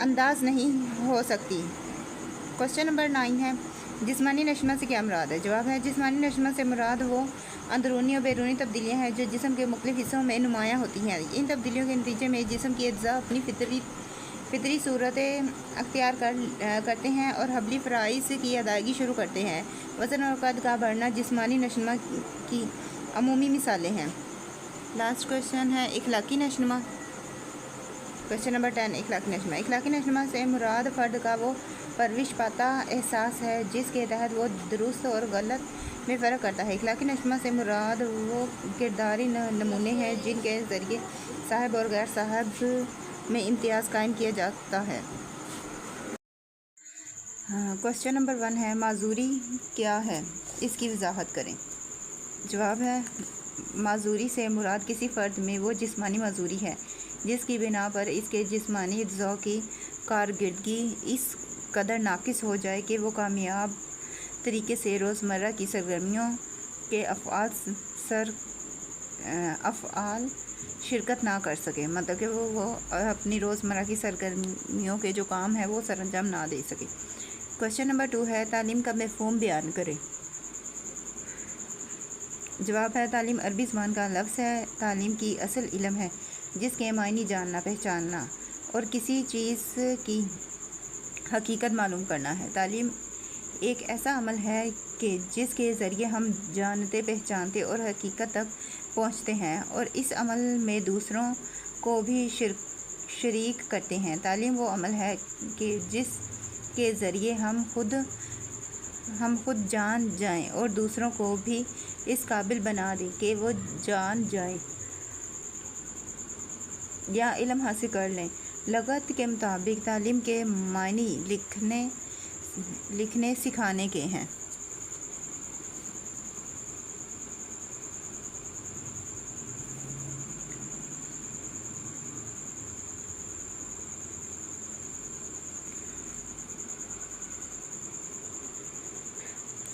انداز نہیں ہو سکتی۔ کوشچن نمبر 9 ہے جسمانی نشمہ سے کیا مراد ہے؟ جواب ہے جسمانی نشمہ سے مراد وہ اندرونی اور بیرونی تبدیلیاں ہیں جو جسم کے مختلف حصوں میں نمایاں ہوتی ہیں۔ ان تبدیلیوں کے نتیجے میں جسم کی اجزاء اپنی فطری صورتیں اختیار کرتے ہیں اور حملی فرائض کی ادائیگی شروع کرتے ہیں۔ وزن اور قد کا بڑھنا جسمانی نشمہ کی عمومی مثالیں ہیں۔ لاسٹ کوشچن ہے اخلاقی نشمہ۔ کوشچن نمبر 10 اخلاقی نشمہ۔ اخلاقی نشمہ سے مراد فرد کا وہ پرورش پاتا احساس ہے جس کے تحت وہ درست اور غلط میں فرق کرتا ہے۔ اخلاقی نشمہ سے مراد وہ کرداری نمونے ہیں جن کے ذریعے صاحب اور غیر صاحب میں امتیاز قائم کیا جاتا ہے۔ کوشچن نمبر 1 ہے معذوری کیا ہے؟ اس کی وضاحت کریں۔ جواب ہے معذوری سے مراد کسی فرد میں وہ جسمانی معذوری ہے جس کی بنا پر اس کے جسمانی اجزاء کی کارکردگی اس قدر ناقص ہو جائے کہ وہ کامیاب طریقے سے روزمرہ کی سرگرمیوں کے افعال شرکت نہ کر سکے، مطلب کہ وہ اپنی روزمرہ کی سرگرمیوں کے جو کام ہے وہ سر انجام نہ دے سکے۔ کوشچن نمبر 2 ہے تعلیم کا مفہوم بیان کریں۔ جواب ہے تعلیم عربی زبان کا لفظ ہے۔ تعلیم کی اصل علم ہے جس کے معنی جاننا، پہچاننا اور کسی چیز کی حقیقت معلوم کرنا ہے۔ تعلیم ایک ایسا عمل ہے کہ جس کے ذریعے ہم جانتے، پہچانتے اور حقیقت تک پہنچتے ہیں اور اس عمل میں دوسروں کو بھی شریک کرتے ہیں۔ تعلیم وہ عمل ہے کہ جس کے ذریعے ہم خود جان جائیں اور دوسروں کو بھی اس قابل بنا دیں کہ وہ جان جائیں یا علم حاصل کر لیں۔ لغت کے مطابق تعلیم کے معنی لکھنے سکھانے کے ہیں۔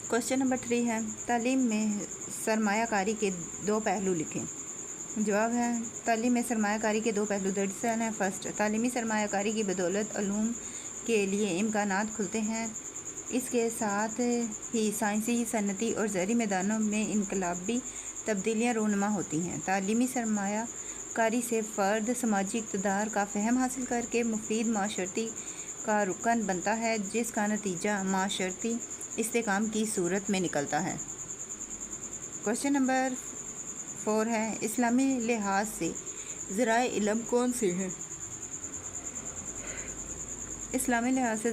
کوشچن نمبر 3 ہے تعلیم میں سرمایہ کاری کے 2 پہلو لکھیں۔ جواب ہے تعلیم میں سرمایہ کاری کے 2 پہلو درج ہیں۔ فرسٹ، تعلیمی سرمایہ کاری کی بدولت علوم کے لیے امکانات کھلتے ہیں، اس کے ساتھ ہی سائنسی، صنعتی اور زرعی میدانوں میں انقلابی تبدیلیاں رونما ہوتی ہیں۔ تعلیمی سرمایہ کاری سے فرد سماجی اقتدار کا فہم حاصل کر کے مفید معاشرتی کا رکن بنتا ہے جس کا نتیجہ معاشرتی استحکام کی صورت میں نکلتا ہے۔ کوشچن نمبر 4 ہے اسلامی لحاظ سے ذرائع علم کون سے ہیں؟ اسلامی لحاظ سے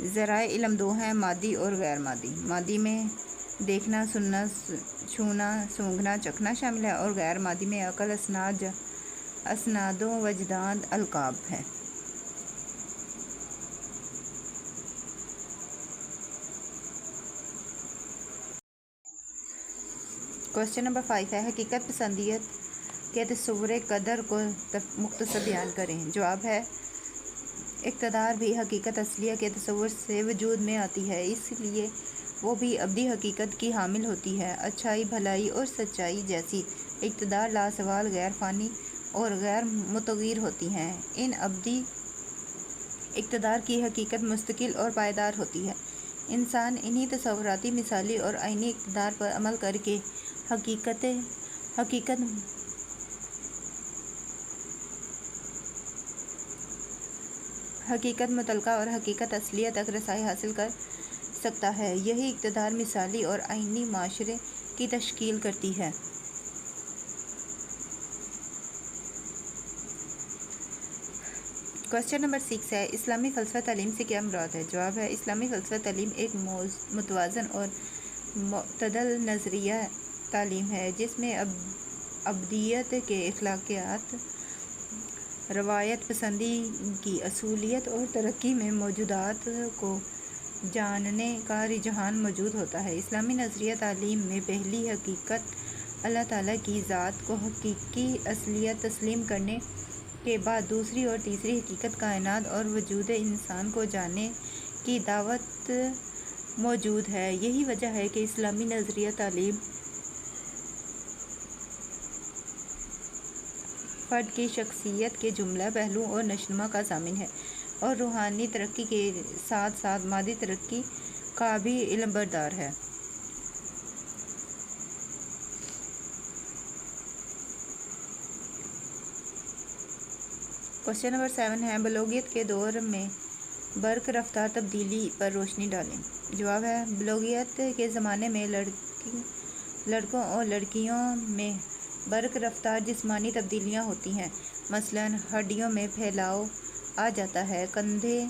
ذرائع علم 2 ہیں، مادی اور غیر مادی۔ مادی میں دیکھنا، سننا، چھونا، سونگھنا، چکھنا شامل ہے اور غیر مادی میں عقل، اسناد و وجدان، القاب ہے۔ کوشچن نمبر 5 ہے حقیقت پسندیت کے تصور قدر کو مختصر بیان کریں۔ جواب ہے اقتدار بھی حقیقت اصلیہ کے تصور سے وجود میں آتی ہے، اس لیے وہ بھی ابدی حقیقت کی حامل ہوتی ہے۔ اچھائی، بھلائی اور سچائی جیسی اقتدار لازوال، غیر فانی اور غیر متغیر ہوتی ہیں۔ ان ابدی اقتدار کی حقیقت مستقل اور پائیدار ہوتی ہے۔ انسان انہی تصوراتی، مثالی اور عینی اقتدار پر عمل کر کے حقیقت مطلقہ اور حقیقت اصلیہ تک رسائی حاصل کر سکتا ہے۔ یہی اقتدار مثالی اور عینی معاشرے کی تشکیل کرتی ہے۔ کوشچن نمبر 6 ہے اسلامی فلسفہ تعلیم سے کیا مراد ہے؟ جواب ہے اسلامی فلسفہ تعلیم ایک متوازن اور معتدل نظریہ تعلیم ہے جس میں ابدیت کے اخلاقیات، روایت پسندی کی اصولیت اور ترقی میں موجودات کو جاننے کا رجحان موجود ہوتا ہے۔ اسلامی نظریہ تعلیم میں پہلی حقیقت اللہ تعالیٰ کی ذات کو حقیقی اصلیت تسلیم کرنے کے بعد دوسری اور تیسری حقیقت کائنات اور وجود انسان کو جاننے کی دعوت موجود ہے۔ یہی وجہ ہے کہ اسلامی نظریہ تعلیم فرد کی شخصیت کے جملہ پہلوؤں اور نشوونما کا ضامن ہے اور روحانی ترقی کے ساتھ ساتھ مادی ترقی کا بھی علم بردار ہے۔ کوشچن نمبر 7 ہے، بلوغیت کے دور میں برق رفتار تبدیلی پر روشنی ڈالیں۔ جواب ہے، بلوغیت کے زمانے میں لڑکوں اور لڑکیوں میں برق رفتار جسمانی تبدیلیاں ہوتی ہیں، مثلاً ہڈیوں میں پھیلاؤ آ جاتا ہے، کندھے،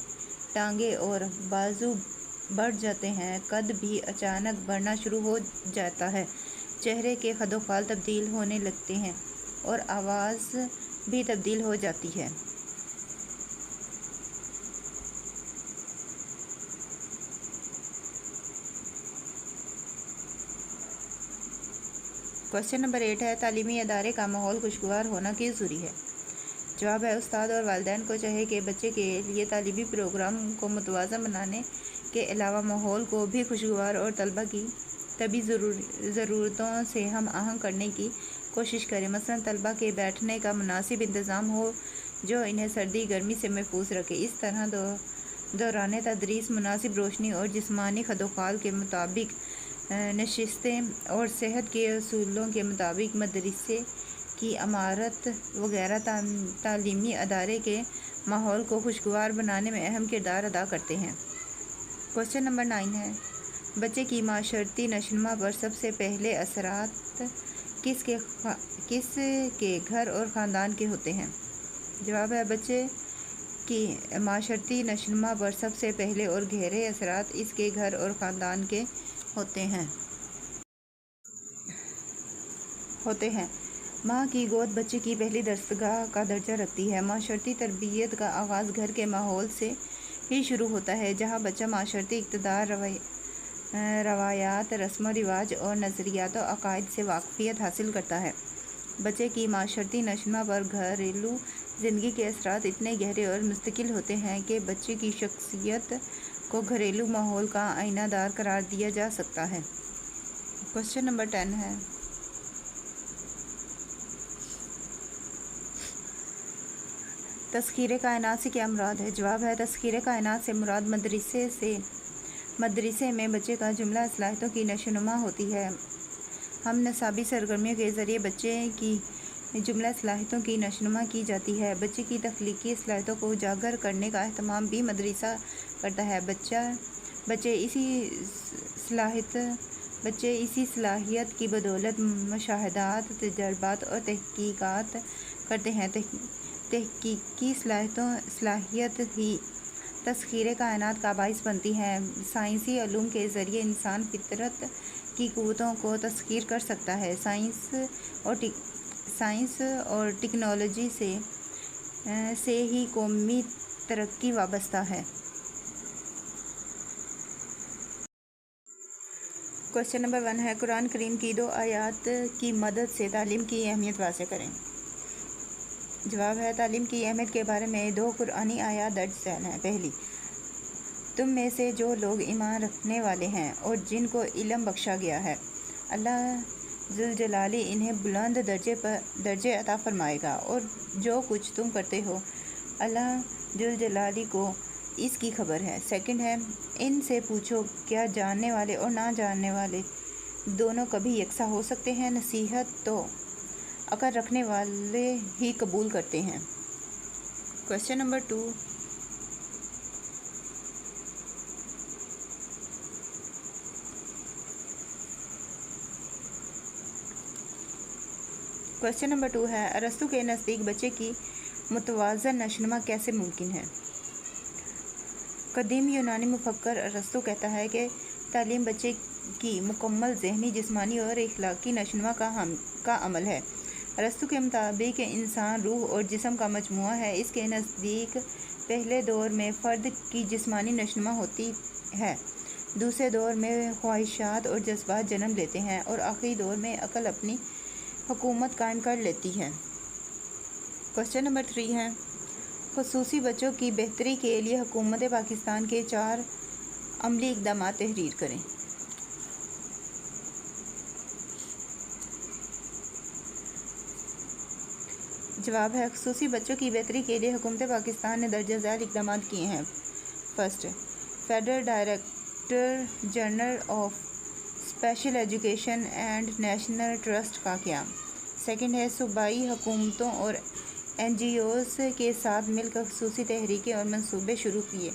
ٹانگیں اور بازو بڑھ جاتے ہیں، قد بھی اچانک بڑھنا شروع ہو جاتا ہے، چہرے کے خد و خال تبدیل ہونے لگتے ہیں اور آواز بھی تبدیل ہو جاتی ہے۔ کوشچن نمبر 8 ہے، تعلیمی ادارے کا ماحول خوشگوار ہونا کیوں ضروری ہے؟ جواب ہے، استاد اور والدین کو چاہیے کہ بچے کے لیے تعلیمی پروگرام کو متوازن بنانے کے علاوہ ماحول کو بھی خوشگوار اور طلباء کی طبی ضرورتوں سے ہم آہنگ کرنے کی کوشش کریں، مثلاً طلباء کے بیٹھنے کا مناسب انتظام ہو جو انہیں سردی گرمی سے محفوظ رکھے۔ اس طرح دوران تدریس مناسب روشنی اور جسمانی خد و خال کے مطابق نشستیں اور صحت کے اصولوں کے مطابق مدرسے کی عمارت وغیرہ تعلیمی ادارے کے ماحول کو خوشگوار بنانے میں اہم کردار ادا کرتے ہیں۔ کوشچن نمبر 9 ہے، بچے کی معاشرتی نشوونما پر سب سے پہلے اثرات کس کے گھر اور خاندان کے ہوتے ہیں؟ جواب ہے، بچے کی معاشرتی نشوونما پر سب سے پہلے اور گہرے اثرات اس کے گھر اور خاندان کے ہوتے ہیں۔ ماں کی گود بچے کی پہلی درسگاہ کا درجہ رکھتی ہے۔ معاشرتی تربیت کا آغاز گھر کے ماحول سے ہی شروع ہوتا ہے، جہاں بچہ معاشرتی اقدار، روایات، رسم و رواج اور نظریات و عقائد سے واقفیت حاصل کرتا ہے۔ بچے کی معاشرتی نشوونما پر گھریلو زندگی کے اثرات اتنے گہرے اور مستقل ہوتے ہیں کہ بچے کی شخصیت کو گھریلو ماحول کا آئینہ دار قرار دیا جا سکتا ہے۔ کوشچن نمبر 10 ہے، تسخیرِ کائنات سے کیا مراد ہے؟ جواب ہے، تسخیرِ کائنات سے مراد مدرسے میں بچے کا جملہ صلاحیتوں کی نشوونما ہوتی ہے۔ ہم نصابی سرگرمیوں کے ذریعے بچے کی جملہ صلاحیتوں کی نشوونما کی جاتی ہے۔ بچے کی تخلیقی صلاحیتوں کو اجاگر کرنے کا اہتمام بھی مدرسہ کرتا ہے۔ بچے اسی صلاحیت کی بدولت مشاہدات، تجربات اور تحقیقات کرتے ہیں۔ تحقیقی صلاحیت ہی تسخیرِ کائنات کا باعث بنتی ہے۔ سائنسی علوم کے ذریعے انسان فطرت کی قوتوں کو تسخیر کر سکتا ہے۔ سائنس اور ٹیکنالوجی سے ہی قومی ترقی وابستہ ہے۔ کوشچن نمبر 1 ہے، قرآن کریم کی 2 آیات کی مدد سے تعلیم کی اہمیت واضح کریں۔ جواب ہے، تعلیم کی اہمیت کے بارے میں 2 قرآنی آیات درج ذیل ہیں۔ پہلی، تم میں سے جو لوگ ایمان رکھنے والے ہیں اور جن کو علم بخشا گیا ہے، اللہ ذوالجلال انہیں بلند درجے عطا فرمائے گا، اور جو کچھ تم کرتے ہو اللہ ذوالجلال کو اس کی خبر ہے۔ سیکنڈ ہے، ان سے پوچھو کیا جاننے والے اور نہ جاننے والے دونوں کبھی یکساں ہو سکتے ہیں؟ نصیحت تو عقل رکھنے والے ہی قبول کرتے ہیں۔ کوشچن نمبر 2، کوشچن نمبر 2 ہے، ارسطو کے نزدیک بچے کی متوازن نشوونما کیسے ممکن ہے؟ قدیم یونانی مفکر ارسطو کہتا ہے کہ تعلیم بچے کی مکمل ذہنی، جسمانی اور اخلاقی نشوونما کا عمل ہے۔ ارسطو کے مطابق انسان روح اور جسم کا مجموعہ ہے۔ اس کے نزدیک پہلے دور میں فرد کی جسمانی نشوونما ہوتی ہے، دوسرے دور میں خواہشات اور جذبات جنم لیتے ہیں اور آخری دور میں عقل اپنی حکومت قائم کر لیتی ہے۔ کوشچن نمبر 3 ہے، خصوصی بچوں کی بہتری کے لیے حکومت پاکستان کے 4 عملی اقدامات تحریر کریں۔ جواب ہے خصوصی بچوں کی بہتری کے لیے حکومت پاکستان نے درجہ ذیل اقدامات کیے ہیں۔ First, federal director general of special education and national trust کا قیام۔ سیکنڈ ہے صوبائی حکومتوں اور این جی اوز کے ساتھ مل کر خصوصی تحریکیں اور منصوبے شروع کیے۔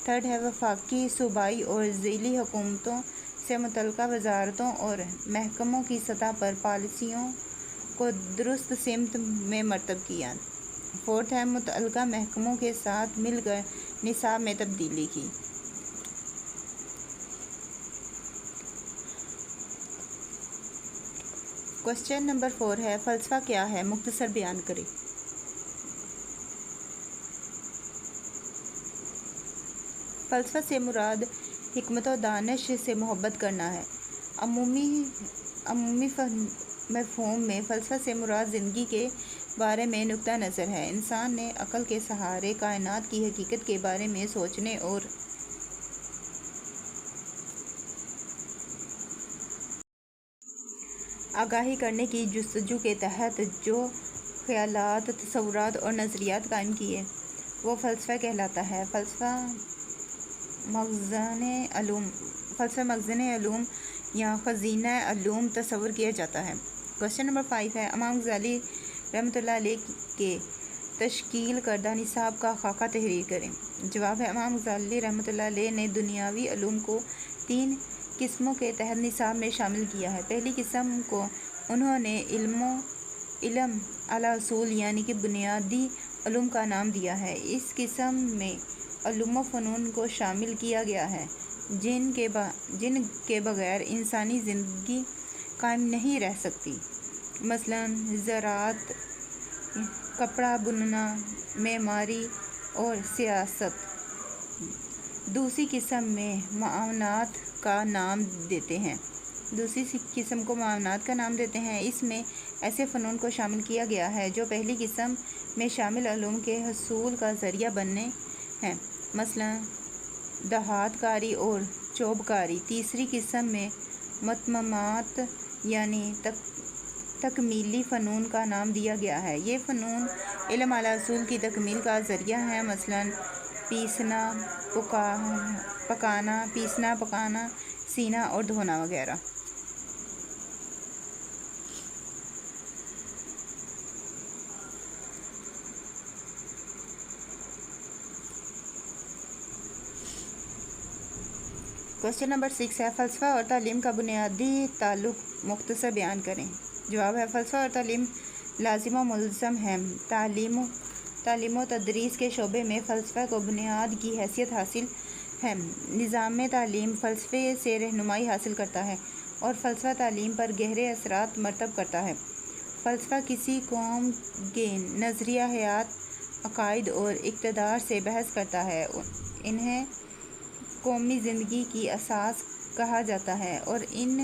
تھرڈ ہے وفاقی، صوبائی اور ضلعی حکومتوں سے متعلقہ وزارتوں اور محکموں کی سطح پر پالیسیوں کو درست سمت میں مرتب کیا۔ فورتھ ہے متعلقہ محکموں کے ساتھ مل کر نصاب میں تبدیلی کی۔ کوسچن نمبر 4 ہے فلسفہ کیا ہے؟ مختصر بیان کریں۔ فلسفہ سے مراد حکمت و دانش سے محبت کرنا ہے۔ عمومی مفہوم میں فلسفہ سے مراد زندگی کے بارے میں نقطہ نظر ہے۔ انسان نے عقل کے سہارے کائنات کی حقیقت کے بارے میں سوچنے اور آگاہی کرنے کی جستجو کے تحت جو خیالات، تصورات اور نظریات قائم کیے وہ فلسفہ کہلاتا ہے۔ فلسفہ مخزن علوم یا خزینہ علوم تصور کیا جاتا ہے۔ کوسچن نمبر 5 ہے امام غزالی رحمۃ اللہ علیہ کے تشکیل کردہ نصاب کا خاکہ تحریر کریں۔ جواب ہے امام غزالی رحمۃ اللہ علیہ نے دنیاوی علوم کو 3 قسموں کے تحت نصاب میں شامل کیا ہے۔ پہلی قسم کو انہوں نے علم اعلی اصول یعنی کہ بنیادی علوم کا نام دیا ہے۔ اس قسم میں علوم و فنون کو شامل کیا گیا ہے جن کے بغیر انسانی زندگی قائم نہیں رہ سکتی، مثلاً زراعت، کپڑا بننا، معماری اور سیاست۔ دوسری قسم میں معاونات کا نام دیتے ہیں۔ اس میں ایسے فنون کو شامل کیا گیا ہے جو پہلی قسم میں شامل علوم کے حصول کا ذریعہ بنے ہیں، مثلاً دھات کاری اور چوب کاری۔ تیسری قسم میں متممات یعنی تکمیلی فنون کا نام دیا گیا ہے۔ یہ فنون علم اعلی اصول کی تکمیل کا ذریعہ ہیں، مثلاً پیسنا، پکانا، سینا اور دھونا وغیرہ۔ کوسچن نمبر 6 ہے فلسفہ اور تعلیم کا بنیادی تعلق مختصر بیان کریں۔ جواب ہے فلسفہ اور تعلیم لازم و ملزم ہیں۔ تعلیم و تدریس کے شعبے میں فلسفہ کو بنیاد کی حیثیت حاصل ہے۔ نظام تعلیم فلسفے سے رہنمائی حاصل کرتا ہے اور فلسفہ تعلیم پر گہرے اثرات مرتب کرتا ہے۔ فلسفہ کسی قوم کے نظریہ حیات، عقائد اور اقتدار سے بحث کرتا ہے۔ انہیں قومی زندگی کی اساس کہا جاتا ہے اور ان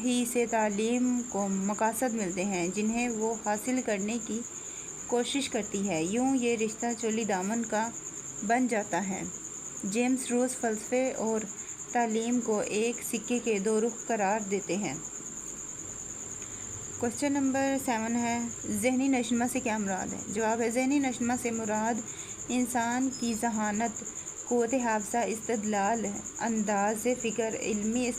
ہی سے تعلیم کو مقاصد ملتے ہیں جنہیں وہ حاصل کرنے کی کوشش کرتی ہے۔ یوں یہ رشتہ چولی دامن کا بن جاتا ہے۔ جیمس روس فلسفے اور تعلیم کو ایک سکے کے 2 رخ قرار دیتے ہیں۔ کوسچن نمبر 7 ہے ذہنی نشوونما سے کیا مراد ہے؟ جواب ہے ذہنی نشوونما سے مراد انسان کی ذہانت، قوت حافظہ، استدلال، انداز فکر، علمی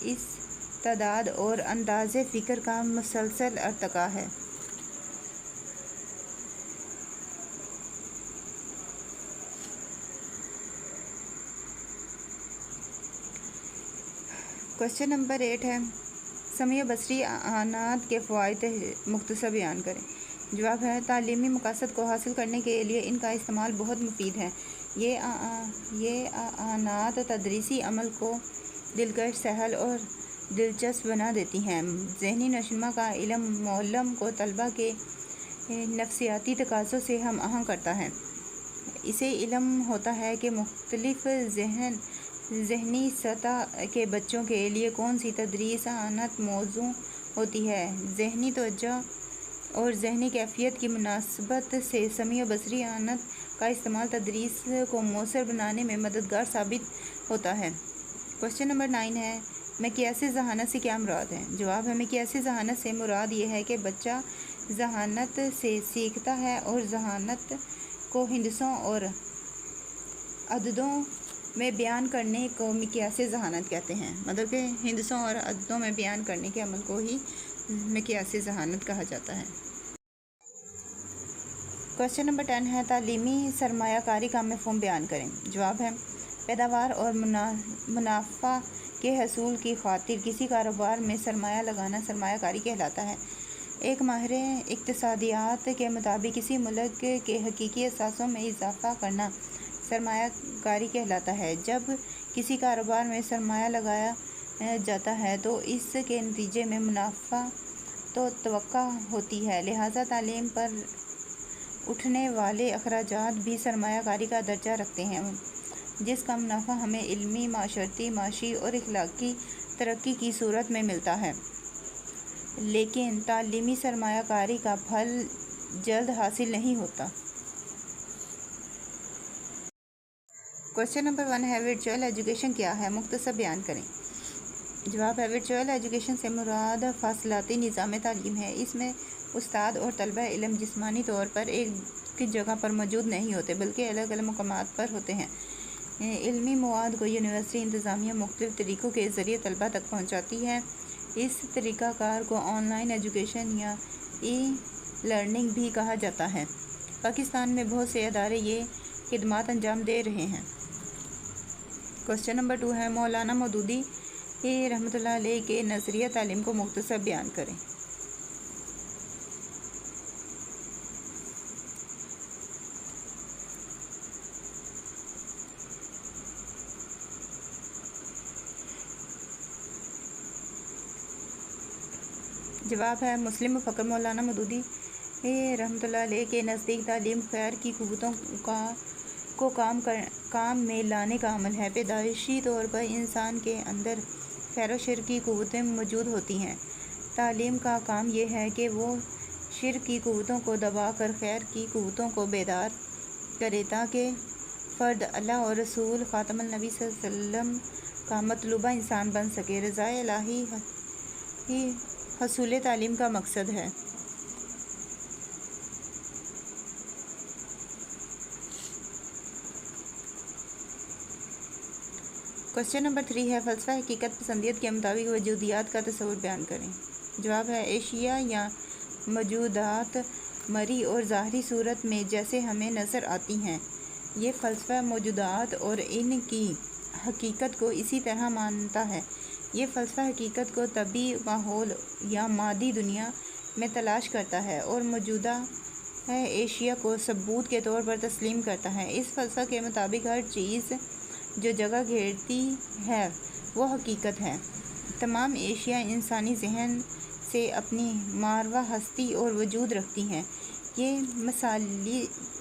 استعداد اور انداز فکر کا مسلسل ارتقاء ہے۔ کوسچن نمبر 8 ہے سمیع و بصری اعانات کے فوائد مختصر بیان کریں۔ جواب ہے تعلیمی مقاصد کو حاصل کرنے کے لیے ان کا استعمال بہت مفید ہے۔ یہ اعانات تدریسی عمل کو دلکش، سہل اور دلچسپ بنا دیتی ہیں۔ ذہنی نشوونما کا علم معلم کو طلباء کے نفسیاتی تقاضوں سے ہم آہنگ کرتا ہے۔ اسے علم ہوتا ہے کہ مختلف ذہنی سطح کے بچوں کے لیے کون سی تدریس اعانت موزوں ہوتی ہے۔ ذہنی توجہ اور ذہنی کیفیت کی مناسبت سے سمیع و بصری اعانت کا استعمال تدریس کو مؤثر بنانے میں مددگار ثابت ہوتا ہے۔ کوسچن نمبر 9 ہے مقیاس ذہانت سے کیا مراد ہے؟ جواب ہے مقیاس ذہانت سے مراد یہ ہے کہ بچہ ذہانت سے سیکھتا ہے اور ذہانت کو ہندسوں اور عددوں میں بیان کرنے کو مقیاس ذہانت کہتے ہیں، مطلب کہ ہندسوں اور عددوں میں بیان کرنے کے عمل کو ہی مقیاس ذہانت کہا جاتا ہے۔ کوشچن نمبر 10 ہے تعلیمی سرمایہ کاری کا مفہوم بیان کریں۔ جواب ہے پیداوار اور منافع کے حصول کی خاطر کسی کاروبار میں سرمایہ لگانا سرمایہ کاری کہلاتا ہے۔ ایک ماہر اقتصادیات کے مطابق کسی ملک کے حقیقی اثاثوں میں اضافہ کرنا سرمایہ کاری کہلاتا ہے۔ جب کسی کاروبار میں سرمایہ لگایا جاتا ہے تو اس کے نتیجے میں منافع تو توقع ہوتی ہے، لہٰذا تعلیم پر اٹھنے والے اخراجات بھی سرمایہ کاری کا درجہ رکھتے ہیں، جس کا منافع ہمیں علمی، معاشرتی، معاشی اور اخلاقی ترقی کی صورت میں ملتا ہے، لیکن تعلیمی سرمایہ کاری کا پھل جلد حاصل نہیں ہوتا۔ کوشچن نمبر 1 ہے ورچوئل ایجوکیشن کیا ہے؟ مختصر بیان کریں۔ جواب ہے ورچوئل ایجوکیشن سے مراد فاصلاتی نظام تعلیم ہے۔ اس میں استاد اور طالب علم جسمانی طور پر ایک جگہ پر موجود نہیں ہوتے بلکہ الگ الگ مقامات پر ہوتے ہیں۔ علمی مواد کو یونیورسٹی انتظامیہ مختلف طریقوں کے ذریعے طلباء تک پہنچاتی ہے۔ اس طریقہ کار کو آن لائن ایجوکیشن یا ای لرننگ بھی کہا جاتا ہے۔ پاکستان میں بہت سے ادارے یہ خدمات انجام دے رہے ہیں۔ کوشچن نمبر 2 ہے مولانا مودودی رحمۃ اللہ علیہ کے نظریہ تعلیم کو مختصر بیان کریں۔ جواب ہے مسلم مفکر مولانا مودودی رحمۃ اللہ علیہ کے نزدیک تعلیم خیر کی قوتوں کو کام میں لانے کا عمل ہے۔ پیدائشی طور پر انسان کے اندر خیر و شر کی قوتیں موجود ہوتی ہیں۔ تعلیم کا کام یہ ہے کہ وہ شر کی قوتوں کو دبا کر خیر کی قوتوں کو بیدار کرے تاکہ فرد اللہ اور رسول خاتم النبی صلی اللہ علیہ وسلم کا مطلوبہ انسان بن سکے۔ رضا الہی حصول تعلیم کا مقصد ہے۔ کوشچن نمبر 3 ہے فلسفہ حقیقت پسندیت کے مطابق وجودیات کا تصور بیان کریں۔ جواب ہے اشیاء یا موجودات مرئی اور ظاہری صورت میں جیسے ہمیں نظر آتی ہیں، یہ فلسفہ موجودات اور ان کی حقیقت کو اسی طرح مانتا ہے۔ یہ فلسفہ حقیقت کو طبعی ماحول یا مادی دنیا میں تلاش کرتا ہے اور موجودہ اشیاء کو ثبوت کے طور پر تسلیم کرتا ہے۔ اس فلسفہ کے مطابق ہر چیز جو جگہ گھیرتی ہے وہ حقیقت ہے۔ تمام اشیاء انسانی ذہن سے اپنی ماورا ہستی اور وجود رکھتی ہیں۔ یہ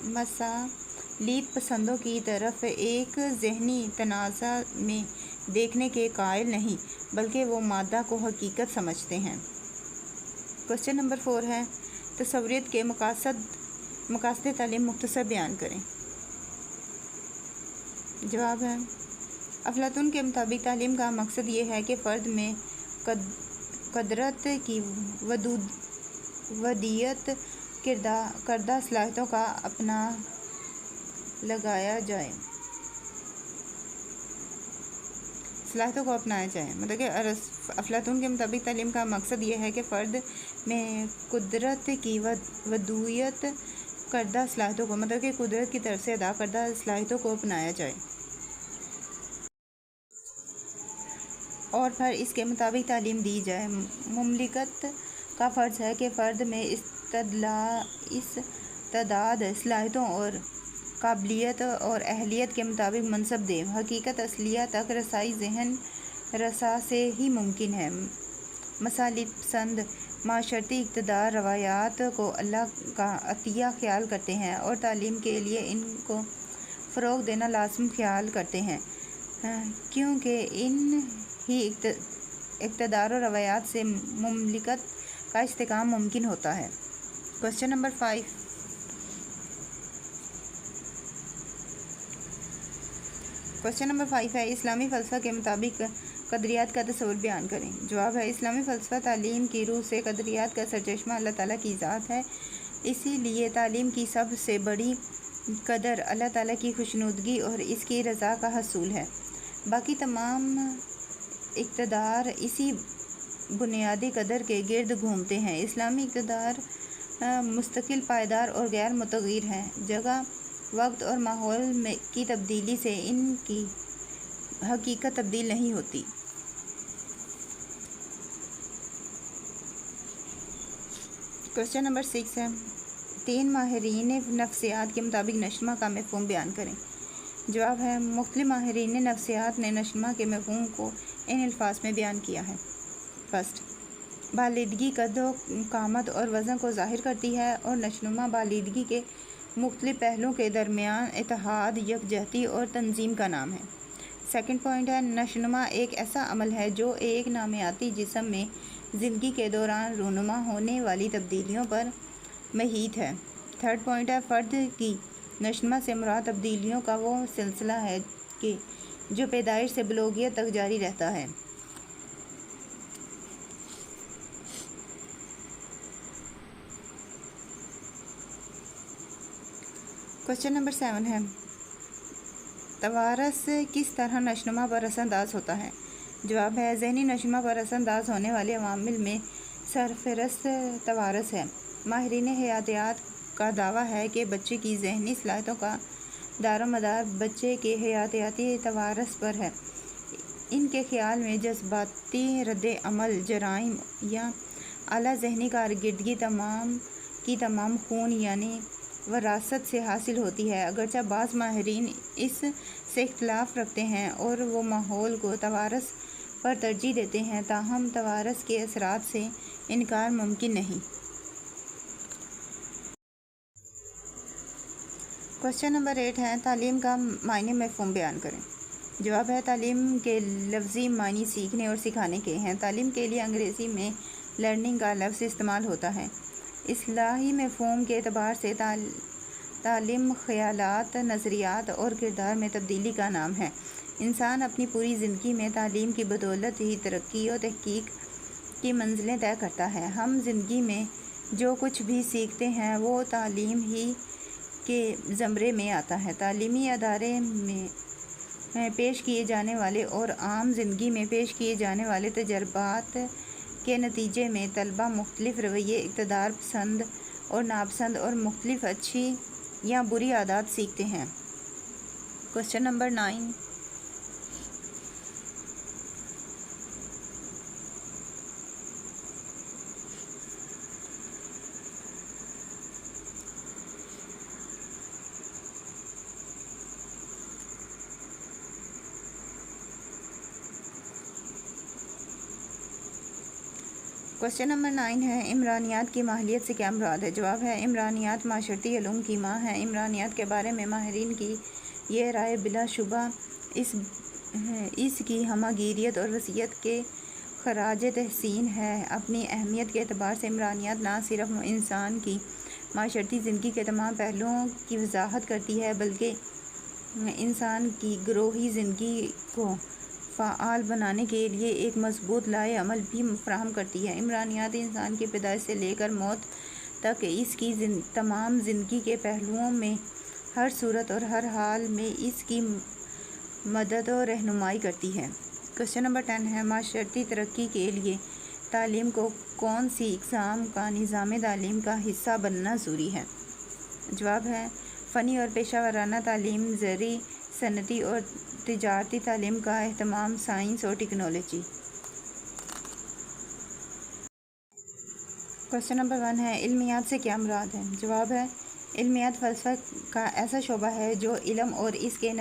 مثالیت پسندوں کی طرف ایک ذہنی تنازع میں دیکھنے کے قائل نہیں بلکہ وہ مادہ کو حقیقت سمجھتے ہیں۔ کوشچن نمبر 4 ہے تصوریت کے مقاصد تعلیم مختصر بیان کریں۔ جواب ہے افلاطون کے مطابق تعلیم کا مقصد یہ ہے کہ فرد میں قدرت کی ودیت کردہ صلاحیتوں کا اپنایا جائے۔ مطلب کہ افلاطون کے مطابق تعلیم کا مقصد یہ ہے کہ فرد میں قدرت کی ودیت کردہ صلاحیتوں کو مطلب کہ قدرت کی طرف سے ادا کردہ صلاحیتوں کو اپنایا جائے، اور پھر اس کے مطابق تعلیم دی جائے۔ مملکت کا فرض ہے کہ فرد میں استعداد، صلاحیتوں اور قابلیت اور اہلیت کے مطابق منصب دے۔ حقیقت اصلیہ تک رسائی ذہن رساں سے ہی ممکن ہے۔ مثالیت پسند معاشرتی اقتدار روایات کو اللہ کا عطیہ خیال کرتے ہیں اور تعلیم کے لیے ان کو فروغ دینا لازم خیال کرتے ہیں، کیونکہ ان ہی اقتدار و روایات سے مملکت کا استحکام ممکن ہوتا ہے۔ کوشچن نمبر 5 ہے اسلامی فلسفہ کے مطابق قدریات کا تصور بیان کریں۔ جواب ہے اسلامی فلسفہ تعلیم کی روح سے قدریات کا سرچشمہ اللہ تعالیٰ کی ذات ہے، اسی لیے تعلیم کی سب سے بڑی قدر اللہ تعالیٰ کی خوشنودگی اور اس کی رضا کا حصول ہے۔ باقی تمام اقتدار اسی بنیادی قدر کے گرد گھومتے ہیں۔ اسلامی اقتدار مستقل، پائیدار اور غیر متغیر ہیں۔ جگہ، وقت اور ماحول کی تبدیلی سے ان کی حقیقت تبدیل نہیں ہوتی۔ کوشچن نمبر 6 ہے 3 ماہرین نفسیات کے مطابق نشوونما کا مفہوم بیان کریں۔ جواب ہے مختلف ماہرین نفسیات نے نشوونما کے مفہوم کو ان الفاظ میں بیان کیا ہے۔ فرسٹ، بالادگی قد و قامت اور وزن کو ظاہر کرتی ہے اور نشوونما بالادگی کے مختلف پہلوؤں کے درمیان اتحاد، یکجہتی اور تنظیم کا نام ہے۔ سیکنڈ پوائنٹ ہے نشوونما ایک ایسا عمل ہے جو ایک نامیاتی جسم میں زندگی کے دوران رونما ہونے والی تبدیلیوں پر محیط ہے۔ تھرڈ پوائنٹ ہے فرد کی نشوونما سے مراد تبدیلیوں کا وہ سلسلہ ہے کہ جو پیدائش سے بلوغیت تک جاری رہتا ہے۔ کوشچن نمبر 7 ہے توارث کس طرح نشوونما پر اثر انداز ہوتا ہے؟ جواب ہے ذہنی نشوونما پر اثر انداز ہونے والے عوامل میں سرفہرست توارث ہے۔ ماہرین حیاتیات کا دعویٰ ہے کہ بچے کی ذہنی صلاحیتوں کا دار و مدار بچے کے حیاتیاتی توارث پر ہے۔ ان کے خیال میں جذباتی رد عمل، جرائم یا اعلیٰ ذہنی کارکردگی تمام خون یعنی وراثت سے حاصل ہوتی ہے۔ اگرچہ بعض ماہرین اس سے اختلاف رکھتے ہیں اور وہ ماحول کو توارث پر ترجیح دیتے ہیں، تاہم توارث کے اثرات سے انکار ممکن نہیں۔ کوشچن نمبر 8 ہے تعلیم کا معنی مفہوم بیان کریں۔ جواب ہے تعلیم کے لفظی معنی سیکھنے اور سکھانے کے ہیں۔ تعلیم کے لیے انگریزی میں لرننگ کا لفظ استعمال ہوتا ہے۔ اصطلاحی مفہوم کے اعتبار سے تعلیم خیالات، نظریات اور کردار میں تبدیلی کا نام ہے۔ انسان اپنی پوری زندگی میں تعلیم کی بدولت ہی ترقی و تحقیق کی منزلیں طے کرتا ہے۔ ہم زندگی میں جو کچھ بھی سیکھتے ہیں وہ تعلیم ہی کے زمرے میں آتا ہے۔ تعلیمی ادارے میں پیش کیے جانے والے اور عام زندگی میں پیش کیے جانے والے تجربات کے نتیجے میں طلباء مختلف رویے، اقتدار پسند اور ناپسند اور مختلف اچھی یا بری عادات سیکھتے ہیں۔ کوشچن نمبر 9 کوشچن نمبر 9 ہے عمرانیات کی ماحولیت سے کیا مراد ہے؟ جواب ہے عمرانیات معاشرتی علوم کی ماں ہے۔ عمرانیات کے بارے میں ماہرین کی یہ رائے بلا شبہ اس کی ہمہ گیریت اور وسعت کے خراج تحسین ہے۔ اپنی اہمیت کے اعتبار سے عمرانیات نہ صرف انسان کی معاشرتی زندگی کے تمام پہلوؤں کی وضاحت کرتی ہے بلکہ انسان کی گروہی زندگی کو فعال بنانے کے لیے ایک مضبوط لائحہ عمل بھی فراہم کرتی ہے۔ عمرانیات انسان کی پیدائش سے لے کر موت تک اس کی تمام زندگی کے پہلوؤں میں ہر صورت اور ہر حال میں اس کی مدد و رہنمائی کرتی ہے۔ کوشچن نمبر 10 ہے معاشرتی ترقی کے لیے تعلیم کو کون سی اقسام کا نظام تعلیم کا حصہ بننا ضروری ہے؟ جواب ہے فنی اور پیشہ ورانہ تعلیم، زرعی، صنعتی اور تجارتی تعلیم کا اہتمام، سائنس اور ٹیکنالوجی۔ کوشچن نمبر 1 ہے علمیات سے کیا مراد ہے؟ جواب ہے علمیات فلسفہ کا ایسا شعبہ ہے جو علم اور اس کے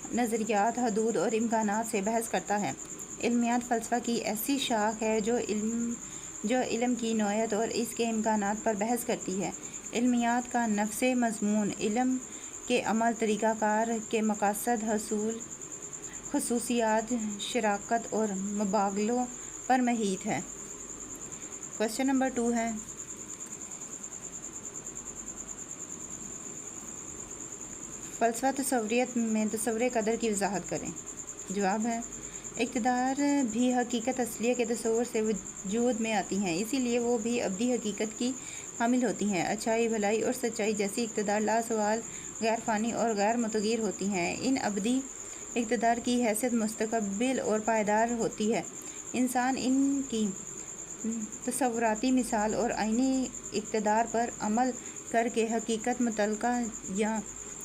نظریات، حدود اور امکانات سے بحث کرتا ہے۔ علمیات فلسفہ کی ایسی شاخ ہے جو علم کی نوعیت اور اس کے امکانات پر بحث کرتی ہے۔ علمیات کا نفس مضمون علم کے عمل، طریقہ کار کے مقاصد، حصول، خصوصیات، شراکت اور مبادلوں پر محیط ہے۔ کوشچن نمبر 2 ہے فلسفہ تصوریت میں تصور قدر کی وضاحت کریں۔ جواب ہے اقتدار بھی حقیقت اصلیہ کے تصور سے وجود میں آتی ہیں، اسی لیے وہ بھی ابدی حقیقت کی حامل ہوتی ہیں۔ اچھائی، بھلائی اور سچائی جیسی اقتدار لازوال، غیر فانی اور غیر متغیر ہوتی ہیں۔ ان ابدی اقتدار کی حیثیت مستقبل اور پائیدار ہوتی ہے۔ انسان ان کی تصوراتی مثال اور عینی اقتدار پر عمل کر کے حقیقت مطلقہ یا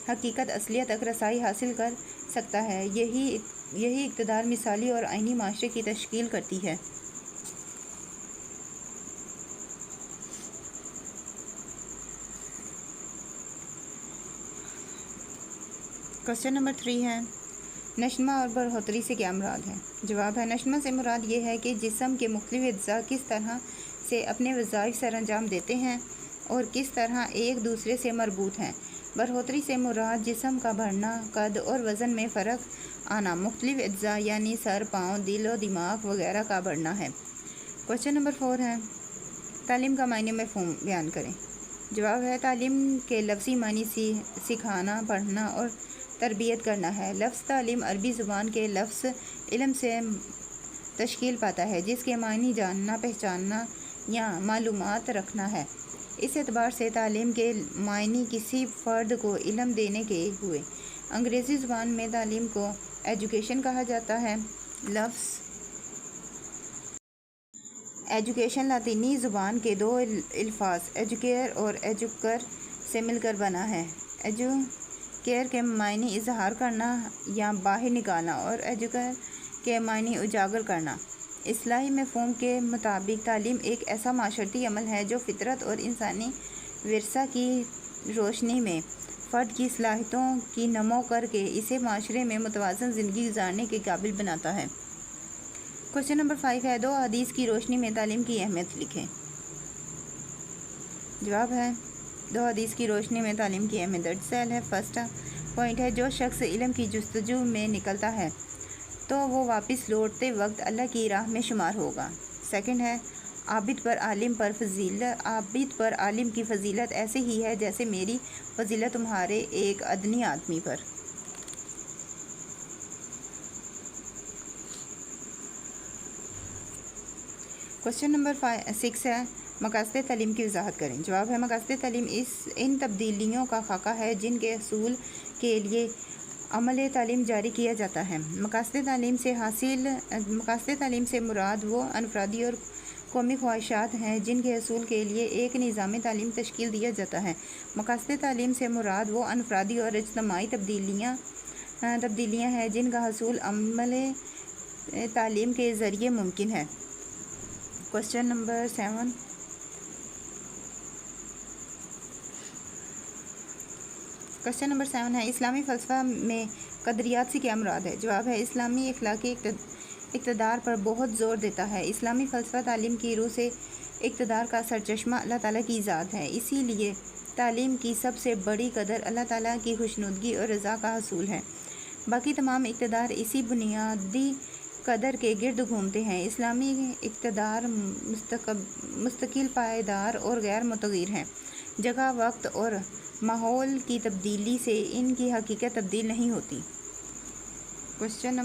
حقیقت اصلیہ تک رسائی حاصل کر سکتا ہے۔ یہی اقتدار مثالی اور عینی معاشرے کی تشکیل کرتی ہے۔ کوشچن نمبر 3 ہے، نشمہ اور برہوتری سے کیا مراد ہے؟ جواب ہے، نشمہ سے مراد یہ ہے کہ جسم کے مختلف اجزاء کس طرح سے اپنے وظائف سر انجام دیتے ہیں اور کس طرح ایک دوسرے سے مربوط ہیں۔ برہوتری سے مراد جسم کا بڑھنا، قد اور وزن میں فرق آنا، مختلف اجزاء یعنی سر، پاؤں، دل و دماغ وغیرہ کا بڑھنا ہے۔ کوشچن نمبر 4 ہے، تعلیم کا معنی مفہوم بیان کریں۔ جواب ہے، تعلیم کے لفظی معنی سکھانا، پڑھنا اور تربیت کرنا ہے۔ لفظ تعلیم عربی زبان کے لفظ علم سے تشکیل پاتا ہے، جس کے معنی جاننا، پہچاننا یا معلومات رکھنا ہے۔ اس اعتبار سے تعلیم کے معنی کسی فرد کو علم دینے کے ہوئے۔ انگریزی زبان میں تعلیم کو ایجوکیشن کہا جاتا ہے۔ لفظ ایجوکیشن لاطینی زبان کے دو الفاظ ایجوکیئر اور ایجوکر سے مل کر بنا ہے۔ ایجوکیئر کے معنی اظہار کرنا یا باہر نکالنا اور ایجوکر کے معنی اجاگر کرنا۔ اصطلاحی مفہوم کے مطابق تعلیم ایک ایسا معاشرتی عمل ہے جو فطرت اور انسانی ورثہ کی روشنی میں فرد کی صلاحیتوں کی نمو کر کے اسے معاشرے میں متوازن زندگی گزارنے کے قابل بناتا ہے۔ کوشچن نمبر 5 ہے، دو حدیث کی روشنی میں تعلیم کی اہمیت لکھیں۔ جواب ہے، دو حدیث کی روشنی میں تعلیم کی اہمیت درج ذیل ہے۔ فرسٹ پوائنٹ ہے، جو شخص علم کی جستجو میں نکلتا ہے تو وہ واپس لوٹتے وقت اللہ کی راہ میں شمار ہوگا۔ سیکنڈ ہے، عابد پر عالم کی فضیلت ایسے ہی ہے جیسے میری فضیلت تمہارے ایک ادنی آدمی پر۔ کوشچن نمبر 6 ہے، مقاصد تعلیم کی وضاحت کریں۔ جواب ہے، مقاصد تعلیم ان تبدیلیوں کا خاکہ ہے جن کے حصول کے لیے عمل تعلیم جاری کیا جاتا ہے۔ مقاصد تعلیم سے مراد وہ انفرادی اور قومی خواہشات ہیں جن کے حصول کے لیے ایک نظام تعلیم تشکیل دیا جاتا ہے۔ مقاصد تعلیم سے مراد وہ انفرادی اور اجتماعی تبدیلیاں ہیں جن کا حصول عمل تعلیم کے ذریعے ممکن ہے۔ کوشچن نمبر 7 ہے، اسلامی فلسفہ میں قدریات سے کیا مراد ہے؟ جواب ہے، اسلامی اخلاقی اقتدار پر بہت زور دیتا ہے۔ اسلامی فلسفہ تعلیم کی روح سے اقتدار کا سرچشمہ اللہ تعالیٰ کی ذات ہے، اسی لیے تعلیم کی سب سے بڑی قدر اللہ تعالیٰ کی خوشنودگی اور رضا کا حصول ہے۔ باقی تمام اقتدار اسی بنیادی قدر کے گرد گھومتے ہیں۔ اسلامی اقتدار مستقل، پائیدار اور غیر متغیر ہیں۔ جگہ، وقت اور ماحول کی تبدیلی سے ان کی حقیقت تبدیل نہیں ہوتی۔ کوشچن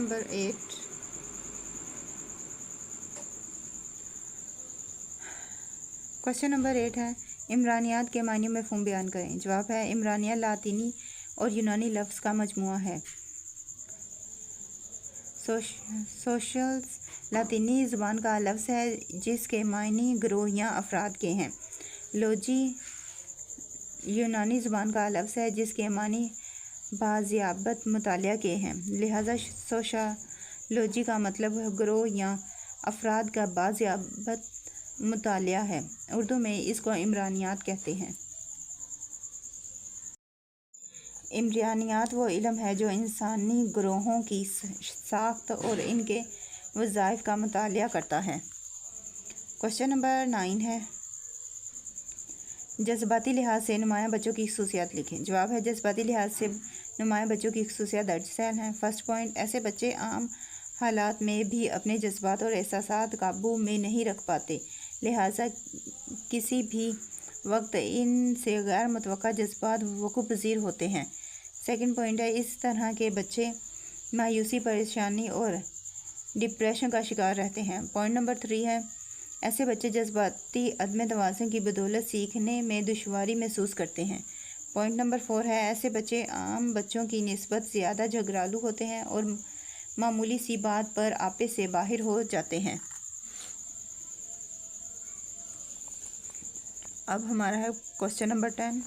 نمبر 8 ہے، عمرانیات کے معنی مفہوم بیان کریں۔ جواب ہے، عمرانیہ لاطینی اور یونانی لفظ کا مجموعہ ہے۔ سوشلز لاطینی زبان کا لفظ ہے جس کے معنی گروہ یا افراد کے ہیں۔ لوجی یونانی زبان کا لفظ ہے جس کے معنی بازیابت، مطالعہ کے ہیں، لہذا سوشالوجی کا مطلب گروہ یا افراد کا بازیابت مطالعہ ہے۔ اردو میں اس کو عمرانیات کہتے ہیں۔ عمرانیات وہ علم ہے جو انسانی گروہوں کی ساخت اور ان کے وظائف کا مطالعہ کرتا ہے۔ کوشچن نمبر 9 ہے، جذباتی لحاظ سے نمایاں بچوں کی خصوصیات لکھیں۔ جواب ہے، جذباتی لحاظ سے نمایاں بچوں کی خصوصیات درج ذیل ہیں۔ فرسٹ پوائنٹ، ایسے بچے عام حالات میں بھی اپنے جذبات اور احساسات قابو میں نہیں رکھ پاتے، لہٰذا کسی بھی وقت ان سے غیر متوقع جذبات وقوع پذیر ہوتے ہیں۔ سیکنڈ پوائنٹ ہے، اس طرح کے بچے مایوسی، پریشانی اور ڈپریشن کا شکار رہتے ہیں۔ پوائنٹ نمبر 3 ہے ایسے بچے جذباتی عدم توازن کی بدولت سیکھنے میں دشواری محسوس کرتے ہیں۔ پوائنٹ نمبر 4 ہے ایسے بچے عام بچوں کی نسبت زیادہ جھگڑالو ہوتے ہیں اور معمولی سی بات پر آپے سے باہر ہو جاتے ہیں۔ اب ہمارا ہے کوسچن نمبر 10۔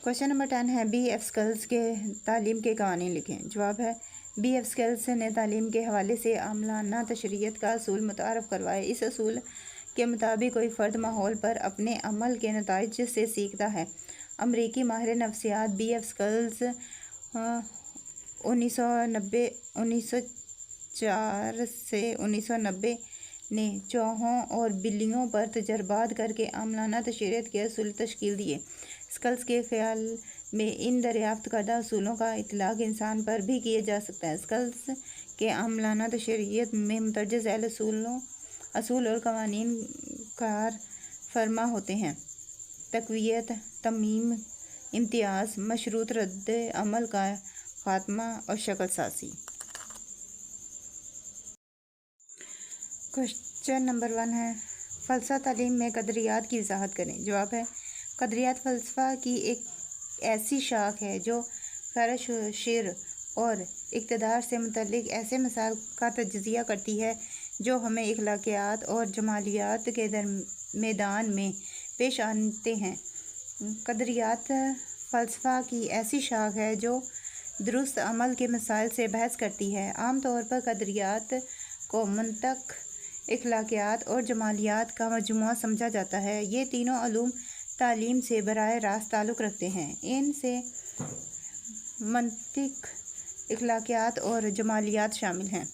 کوسچن نمبر 10 ہے بی ایف اسکلز کے تعلیم کے قوانین لکھیں۔ جواب ہے بی ایف اسکلز نے تعلیم کے حوالے سے عاملانہ تشریحات کا اصول متعارف کروائے۔ اس اصول کے مطابق کوئی فرد ماحول پر اپنے عمل کے نتائج سے سیکھتا ہے۔ امریکی ماہر نفسیات بی ایف اسکلز 1904 سے 1990 نے چوہوں اور بلیوں پر تجربات کر کے عاملانہ تشریحات کے اصول تشکیل دیے۔ اسکلز کے خیال میں ان دریافت کردہ اصولوں کا اطلاق انسان پر بھی کیا جا سکتا ہے۔ اسکلز کے عاملانہ تشریحات میں مترجہ ذیل اصول اور قوانین کار فرما ہوتے ہیں: تقویت، ترمیم، امتیاز، مشروط رد عمل کا خاتمہ اور شکل سازی۔ کوسچن نمبر 1 ہے فلسفہ تعلیم میں قدریات کی وضاحت کریں۔ جواب ہے قدریات فلسفہ کی ایک ایسی شاخ ہے جو خیر شر اور اقتدار سے متعلق ایسے مسائل کا تجزیہ کرتی ہے جو ہمیں اخلاقیات اور جمالیات کے میدان میں پیش آتے ہیں۔ قدریات فلسفہ کی ایسی شاخ ہے جو درست عمل کے مسائل سے بحث کرتی ہے۔ عام طور پر قدریات کو منطق، اخلاقیات اور جمالیات کا مجموعہ سمجھا جاتا ہے۔ یہ تینوں علوم تعلیم سے براہ راست تعلق رکھتے ہیں۔ ان سے منطق، اخلاقیات اور جمالیات شامل ہیں۔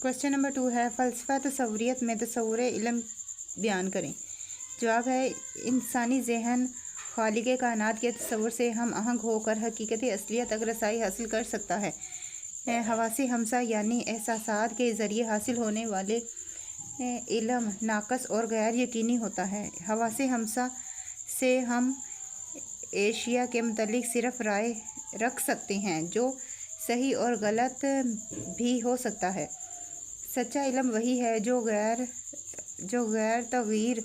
کوسچن نمبر 2 ہے فلسفہ تصوریت میں تصور علم بیان کریں۔ جواب ہے انسانی ذہن خالق کائنات کے تصور سے ہم آہنگ ہو کر حقیقت اصلیہ تک رسائی حاصل کر سکتا ہے۔ حواس خمسہ یعنی احساسات کے ذریعے حاصل ہونے والے علم ناقص اور غیر یقینی ہوتا ہے۔ حواس خمسہ سے ہم اشیاء کے متعلق صرف رائے رکھ سکتے ہیں جو صحیح اور غلط بھی ہو سکتا ہے۔ سچا علم وہی ہے جو غیر تغیر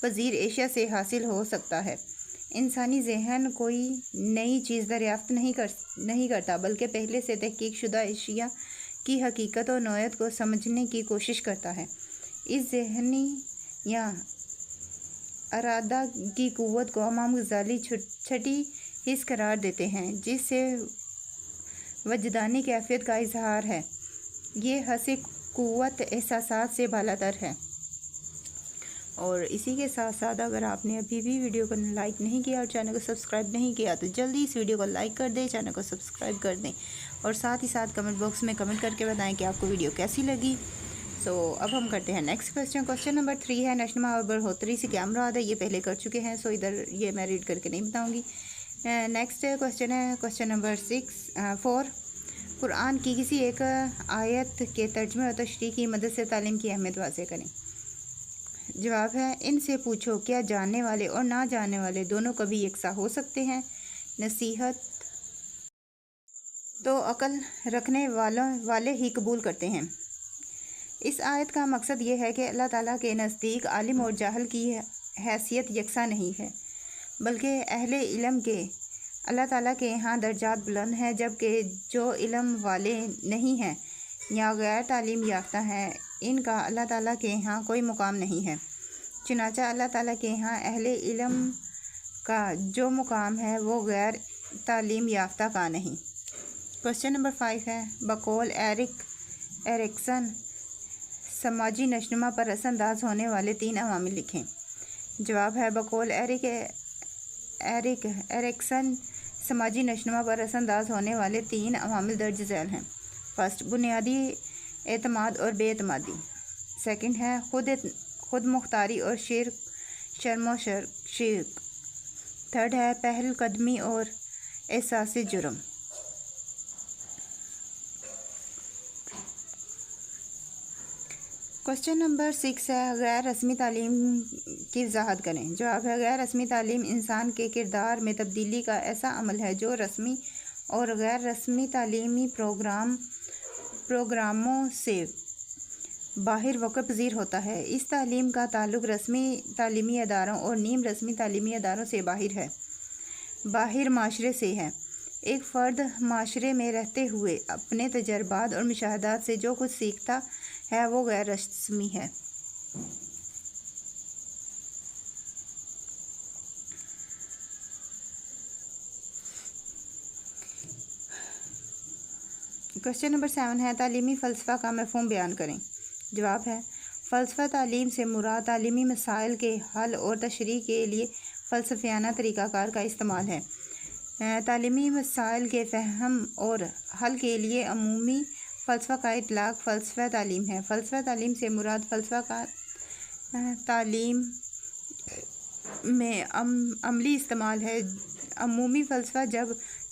پذیر اشیاء سے حاصل ہو سکتا ہے۔ انسانی ذہن کوئی نئی چیز دریافت نہیں کرتا بلکہ پہلے سے تحقیق شدہ اشیاء کی حقیقت و نوعیت کو سمجھنے کی کوشش کرتا ہے۔ اس ذہنی یا ارادہ کی قوت کو امام غزالی چھٹی حس قرار دیتے ہیں جس سے وجدانی کیفیت کا اظہار ہے۔ یہ حس قوت احساسات سے بالاتر ہے۔ اور اسی کے ساتھ ساتھ اگر آپ نے ابھی بھی ویڈیو کو لائک نہیں کیا اور چینل کو سبسکرائب نہیں کیا تو جلدی اس ویڈیو کو لائک کر دیں، چینل کو سبسکرائب کر دیں اور ساتھ ہی ساتھ کمنٹ باکس میں کمنٹ کر کے بتائیں کہ آپ کو ویڈیو کیسی لگی۔ اب ہم کرتے ہیں نیکسٹ کوسچن۔ کوسچن نمبر 3 ہے نشنما اور برہوتری سے کیا مراد ہے؟ یہ پہلے کر چکے ہیں ادھر یہ میں ریڈ کر کے نہیں بتاؤں گی۔ نیکسٹ کوسچن ہے کوسچن نمبر 4 قرآن کی کسی ایک آیت کے ترجمے اور تشریح کی مدد سے تعلیم کی اہمیت واضح کریں۔ جواب ہے ان سے پوچھو کیا جاننے والے اور نہ جاننے والے دونوں کبھی یکساں ہو سکتے ہیں؟ نصیحت تو عقل رکھنے والے ہی قبول کرتے ہیں۔ اس آیت کا مقصد یہ ہے کہ اللہ تعالیٰ کے نزدیک عالم اور جاہل کی حیثیت یکساں نہیں ہے بلکہ اہل علم کے اللہ تعالیٰ کے یہاں درجات بلند ہیں جبکہ جو علم والے نہیں ہیں یا غیر تعلیم یافتہ ہیں ان کا اللہ تعالیٰ کے یہاں کوئی مقام نہیں ہے۔ چنانچہ اللہ تعالیٰ کے یہاں اہل علم کا جو مقام ہے وہ غیر تعلیم یافتہ کا نہیں۔ کوسچن نمبر 5 ہے بقول ایرکسن سماجی نشوونما پر اثر انداز ہونے والے 3 عوامل لکھیں۔ جواب ہے بقول ایرکسن سماجی نشوونما پر اثر انداز ہونے والے 3 عوامل درج ذیل ہیں۔ فرسٹ بنیادی اعتماد اور بے اعتمادی، سیکنڈ ہے خود مختاری اور شرم و شرک، تھرڈ ہے پہل قدمی اور احساس جرم۔ کوشچن نمبر 6 ہے غیر رسمی تعلیم کی وضاحت کریں. جواب ہے غیر رسمی تعلیم انسان کے کردار میں تبدیلی کا ایسا عمل ہے جو رسمی اور غیر رسمی تعلیمی پروگراموں سے باہر واقع پذیر ہوتا ہے. اس تعلیم کا تعلق رسمی تعلیمی اداروں اور نیم رسمی تعلیمی اداروں سے باہر معاشرے سے ہے. ایک فرد معاشرے میں رہتے ہوئے اپنے تجربات اور مشاہدات سے جو کچھ سیکھتا ہے وہ غیر رسمی ہے. کوشچن نمبر 7 ہے تعلیمی فلسفہ کا مفہوم بیان کریں. جواب ہے فلسفہ تعلیم سے مراد تعلیمی مسائل کے حل اور تشریح کے لیے فلسفیانہ طریقہ کار کا استعمال ہے. تعلیمی مسائل کے فہم اور حل کے لیے عمومی فلسفہ کا اطلاق فلسفہ تعلیم ہے. فلسفہ تعلیم سے مراد فلسفہ کا تعلیم میں عملی استعمال ہے. عمومی فلسفہ جب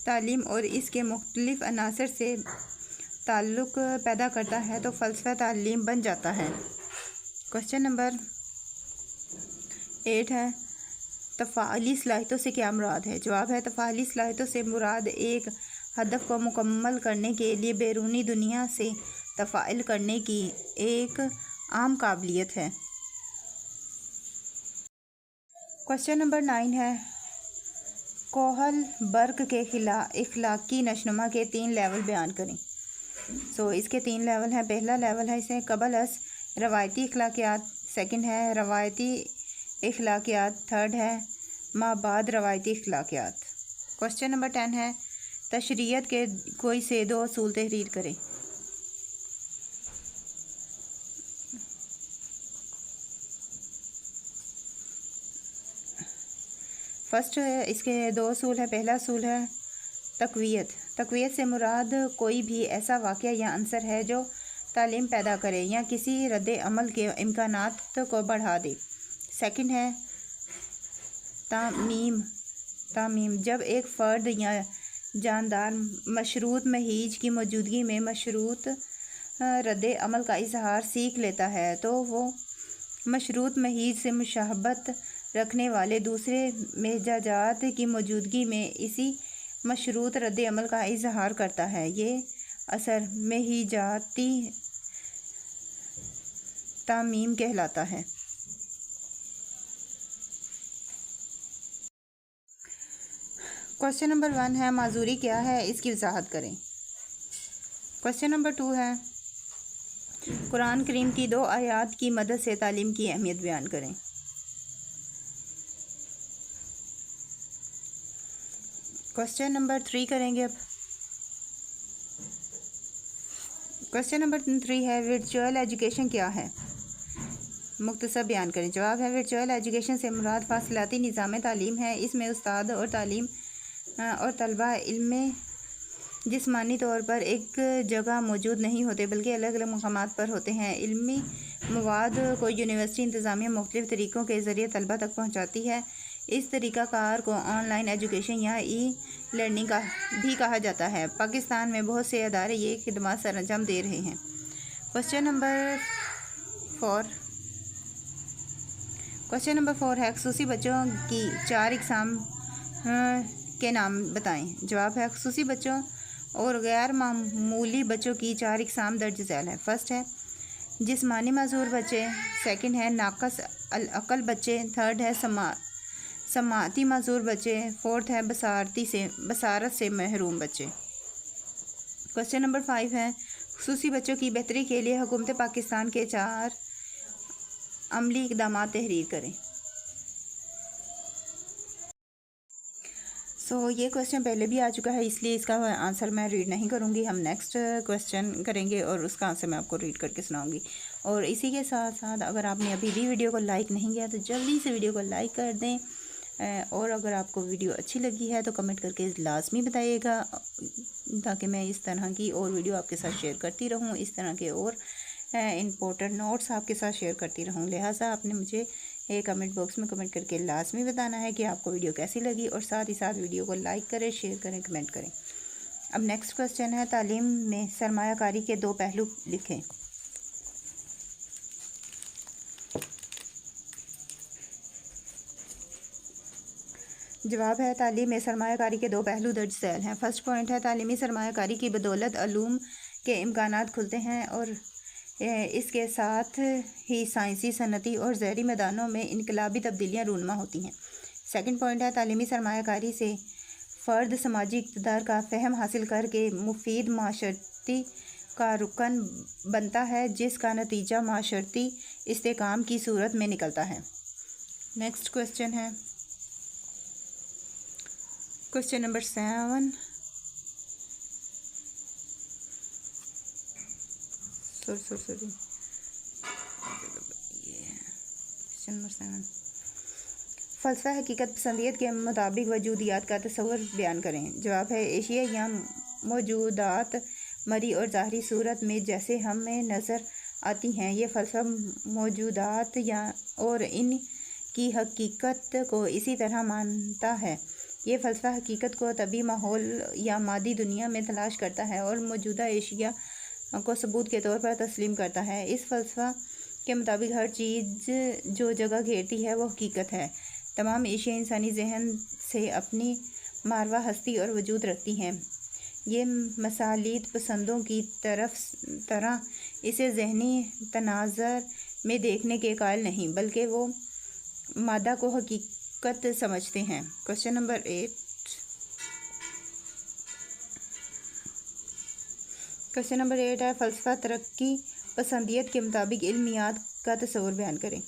تعلیم اور اس کے مختلف عناصر سے تعلق پیدا کرتا ہے تو فلسفہ تعلیم بن جاتا ہے. کوشچن نمبر 8 ہے تفاعلی صلاحیتوں سے کیا مراد ہے. جواب ہے تفاعلی صلاحیتوں سے مراد ایک ہدف کو مکمل کرنے کے لیے بیرونی دنیا سے تفاعل کرنے کی ایک عام قابلیت ہے. کوشچن نمبر 9 ہے کوہل برگ کے اخلاقی نشوونما کے 3 لیول بیان کریں. اس کے 3 لیول ہیں. پہلا لیول ہے اسے قبل از روایتی اخلاقیات، سیکنڈ ہے روایتی اخلاقیات، تھرڈ ہے ما بعد روایتی اخلاقیات. کوشچن نمبر 10 ہے تشریعت کے کوئی سے 2 اصول تحریر کریں. فرسٹ ہے اس کے 2 اصول ہیں. پہلا اصول ہے تقویت. تقویت سے مراد کوئی بھی ایسا واقعہ یا عنصر ہے جو تعلیم پیدا کرے یا کسی رد عمل کے امکانات کو بڑھا دے. سیکنڈ ہے تعمیم. جب ایک فرد یا جاندار مشروط مہیج کی موجودگی میں مشروط رد عمل کا اظہار سیکھ لیتا ہے تو وہ مشروط مہیج سے مشابہت رکھنے والے دوسرے مہجاجات کی موجودگی میں اسی مشروط رد عمل کا اظہار کرتا ہے. یہ اثر مہیجاتی تعمیم کہلاتا ہے. کوشچن نمبر 1 ہے معذوری کیا ہے، اس کی وضاحت کریں. کوشچن نمبر 2 ہے قرآن کریم کی 2 آیات کی مدد سے تعلیم کی اہمیت بیان کریں. کوشچن نمبر 3 کریں گے اب. کوشچن نمبر 3 ہے ورچوئل ایجوکیشن کیا ہے، مختصر بیان کریں. جواب ہے ورچوئل ایجوکیشن سے مراد فاصلاتی نظام تعلیم ہے. اس میں استاد اور طلبہ علم جسمانی طور پر ایک جگہ موجود نہیں ہوتے بلکہ الگ الگ مقامات پر ہوتے ہیں. علمی مواد کو یونیورسٹی انتظامیہ مختلف طریقوں کے ذریعے طلبہ تک پہنچاتی ہے. اس طریقہ کار کو آن لائن ایجوکیشن یا ای لرننگ بھی کہا جاتا ہے. پاکستان میں بہت سے ادارے یہ خدمات سر انجام دے رہے ہیں. کوشچن نمبر 4 ہے خصوصی بچوں کی 4 اقسام کے نام بتائیں. جواب ہے خصوصی بچوں اور غیر معمولی بچوں کی 4 اقسام درج ذیل ہیں. فرسٹ ہے جسمانی معذور بچے، سیکنڈ ہے ناقص العقل بچے، تھرڈ ہے سماعتی معذور بچے، فورتھ ہے بصارت سے محروم بچے. کوشچن نمبر 5 ہے خصوصی بچوں کی بہتری کے لیے حکومت پاکستان کے 4 عملی اقدامات تحریر کریں. یہ کوشچن پہلے بھی آ چکا ہے اس لیے اس کا آنسر میں ریڈ نہیں کروں گی. ہم نیکسٹ کوشچن کریں گے اور اس کا آنسر میں آپ کو ریڈ کر کے سناؤں گی. اور اسی کے ساتھ ساتھ اگر آپ نے ابھی بھی ویڈیو کو لائک نہیں کیا تو جلدی سے ویڈیو کو لائک کر دیں. اور اگر آپ کو ویڈیو اچھی لگی ہے تو کمنٹ کر کے لازمی بتائیے گا تاکہ میں اس طرح کی اور ویڈیو آپ کے ساتھ شیئر کرتی رہوں، اس طرح کے اور امپورٹنٹ نوٹس آپ کے ساتھ شیئر کرتی رہوں. لہٰذا آپ نے مجھے کمنٹ باکس میں کمنٹ کر کے لازمی بتانا ہے کہ آپ کو ویڈیو کیسی لگی اور ساتھ ہی ساتھ ویڈیو کو لائک کریں، شیئر کریں، کمنٹ کریں. اب نیکسٹ کوشچن ہے تعلیم میں سرمایہ کاری کے 2 پہلو لکھیں. جواب ہے تعلیم میں سرمایہ کاری کے دو پہلو درج ذیل ہیں۔ فرسٹ پوائنٹ ہے تعلیمی سرمایہ کاری کی بدولت علوم کے امکانات کھلتے ہیں اور اس کے ساتھ ہی سائنسی، صنعتی اور زرعی میدانوں میں انقلابی تبدیلیاں رونما ہوتی ہیں۔ سیکنڈ پوائنٹ ہے تعلیمی سرمایہ کاری سے فرد سماجی اقتدار کا فہم حاصل کر کے مفید معاشرتی کا رکن بنتا ہے، جس کا نتیجہ معاشرتی استحکام کی صورت میں نکلتا ہے۔ نیکسٹ کوشچن ہے کوشچن نمبر 7۔ فلسفہ حقیقت پسندیت کے مطابق وجودیات کا تصور بیان کریں۔ جواب ہے اشیاء یا موجودات مرئی اور ظاہری صورت میں جیسے ہمیں نظر آتی ہیں۔ یہ فلسفہ موجودات اور ان کی حقیقت کو اسی طرح مانتا ہے۔ یہ فلسفہ حقیقت کو طبعی ماحول یا مادی دنیا میں تلاش کرتا ہے اور موجودہ اشیاء کو ثبوت کے طور پر تسلیم کرتا ہے۔ اس فلسفہ کے مطابق ہر چیز جو جگہ گھیرتی ہے وہ حقیقت ہے۔ تمام اشیاء انسانی ذہن سے اپنی ماورا ہستی اور وجود رکھتی ہیں۔ یہ مثالیت پسندوں کی طرح اسے ذہنی تناظر میں دیکھنے کے قائل نہیں، بلکہ وہ مادہ کو حقیقت سمجھتے ہیں۔ Question number 8۔ کوشچن نمبر 8 ہے فلسفہ ترقی پسندیت کے مطابق علمیات کا تصور بیان کریں۔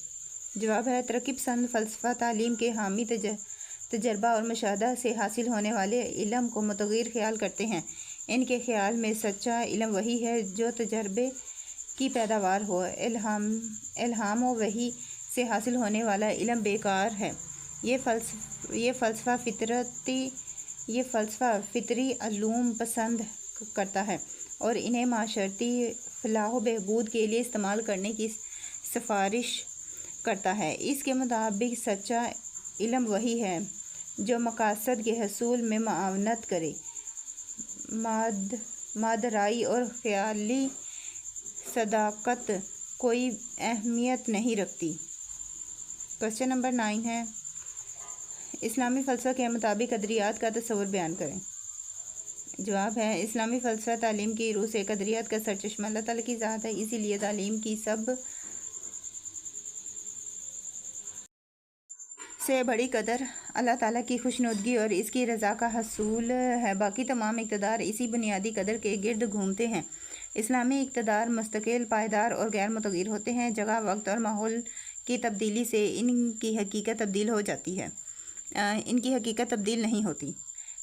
جواب ہے ترقی پسند فلسفہ تعلیم کے حامی تجربہ اور مشاہدہ سے حاصل ہونے والے علم کو متغیر خیال کرتے ہیں۔ ان کے خیال میں سچا علم وہی ہے جو تجربے کی پیداوار ہو۔ الہام و وحی سے حاصل ہونے والا علم بیکار ہے۔ یہ فلسفہ فطری علوم پسند کرتا ہے اور انہیں معاشرتی فلاح و بہبود کے لیے استعمال کرنے کی سفارش کرتا ہے۔ اس کے مطابق سچا علم وہی ہے جو مقاصد کے حصول میں معاونت کرے، مادرائی اور خیالی صداقت کوئی اہمیت نہیں رکھتی۔ کوشچن نمبر 9 ہے اسلامی فلسفہ کے مطابق قدریات کا تصور بیان کریں۔ جواب ہے اسلامی فلسفہ تعلیم کی روح سے قدریات کا سرچشمہ اللہ تعالیٰ کی ذات ہے، اسی لیے تعلیم کی سب سے بڑی قدر اللہ تعالیٰ کی خوشنودگی اور اس کی رضا کا حصول ہے۔ باقی تمام اقتدار اسی بنیادی قدر کے گرد گھومتے ہیں۔ اسلامی اقتدار مستقل، پائیدار اور غیر متغیر ہوتے ہیں۔ جگہ، وقت اور ماحول کی تبدیلی سے ان کی حقیقت تبدیل نہیں ہوتی۔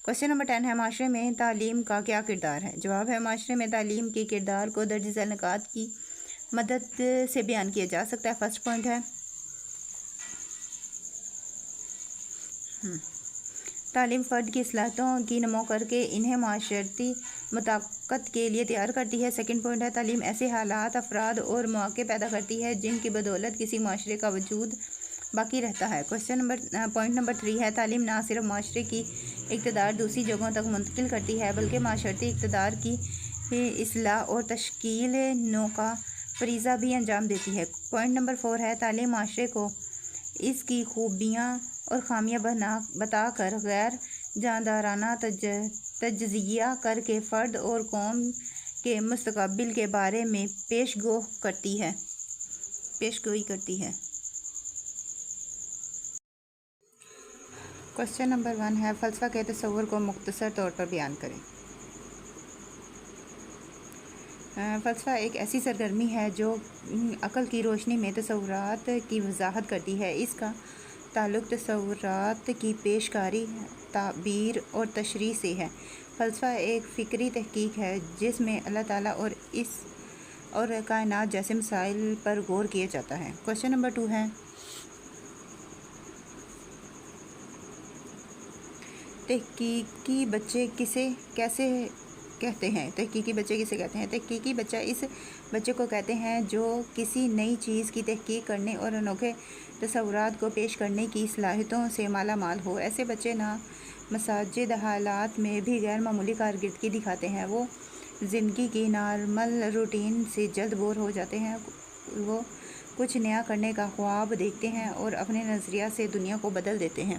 کوشچن نمبر 10 ہے معاشرے میں تعلیم کا کیا کردار ہے؟ جواب ہے معاشرے میں تعلیم کے کردار کو درج ذیل نکات کی مدد سے بیان کیا جا سکتا ہے۔ فرسٹ پوائنٹ ہے تعلیم فرد کی صلاحیتوں کی نمو کر کے انہیں معاشرتی مطابقت کے لیے تیار کرتی ہے۔ سیکنڈ پوائنٹ ہے تعلیم ایسے حالات، افراد اور مواقع پیدا کرتی ہے جن کی بدولت کسی معاشرے کا وجود باقی رہتا ہے۔ پوائنٹ نمبر 3 ہے تعلیم نہ صرف معاشرے کی اقتدار دوسری جگہوں تک منتقل کرتی ہے بلکہ معاشرتی اقتدار کی اصلاح اور تشکیل نو کا فریضہ بھی انجام دیتی ہے۔ پوائنٹ نمبر 4 ہے تعلیم معاشرے کو اس کی خوبیاں اور خامیاں بتا کر غیر جاندارانہ تجزیہ کر کے فرد اور قوم کے مستقبل کے بارے میں پیشگوئی کرتی ہے۔ کوشچن نمبر 1 ہے فلسفہ کے تصور کو مختصر طور پر بیان کریں۔ فلسفہ ایک ایسی سرگرمی ہے جو عقل کی روشنی میں تصورات کی وضاحت کرتی ہے۔ اس کا تعلق تصورات کی پیشکاری، تعبیر اور تشریح سے ہے۔ فلسفہ ایک فکری تحقیق ہے جس میں اللہ تعالیٰ اور کائنات جیسے مسائل پر غور کیا جاتا ہے۔ کوشچن نمبر 2 ہے تحقیقی بچے کسے کیسے کہتے ہیں؟ تحقیقی بچے کسے کہتے ہیں؟ تحقیقی بچہ اس بچے کو کہتے ہیں جو کسی نئی چیز کی تحقیق کرنے اور انوکھے تصورات کو پیش کرنے کی صلاحیتوں سے مالا مال ہو۔ ایسے بچے نامساعد حالات میں بھی غیر معمولی کارکردگی دکھاتے ہیں۔ وہ زندگی کی نارمل روٹین سے جلد بور ہو جاتے ہیں۔ وہ کچھ نیا کرنے کا خواب دیکھتے ہیں اور اپنے نظریہ سے دنیا کو بدل دیتے ہیں۔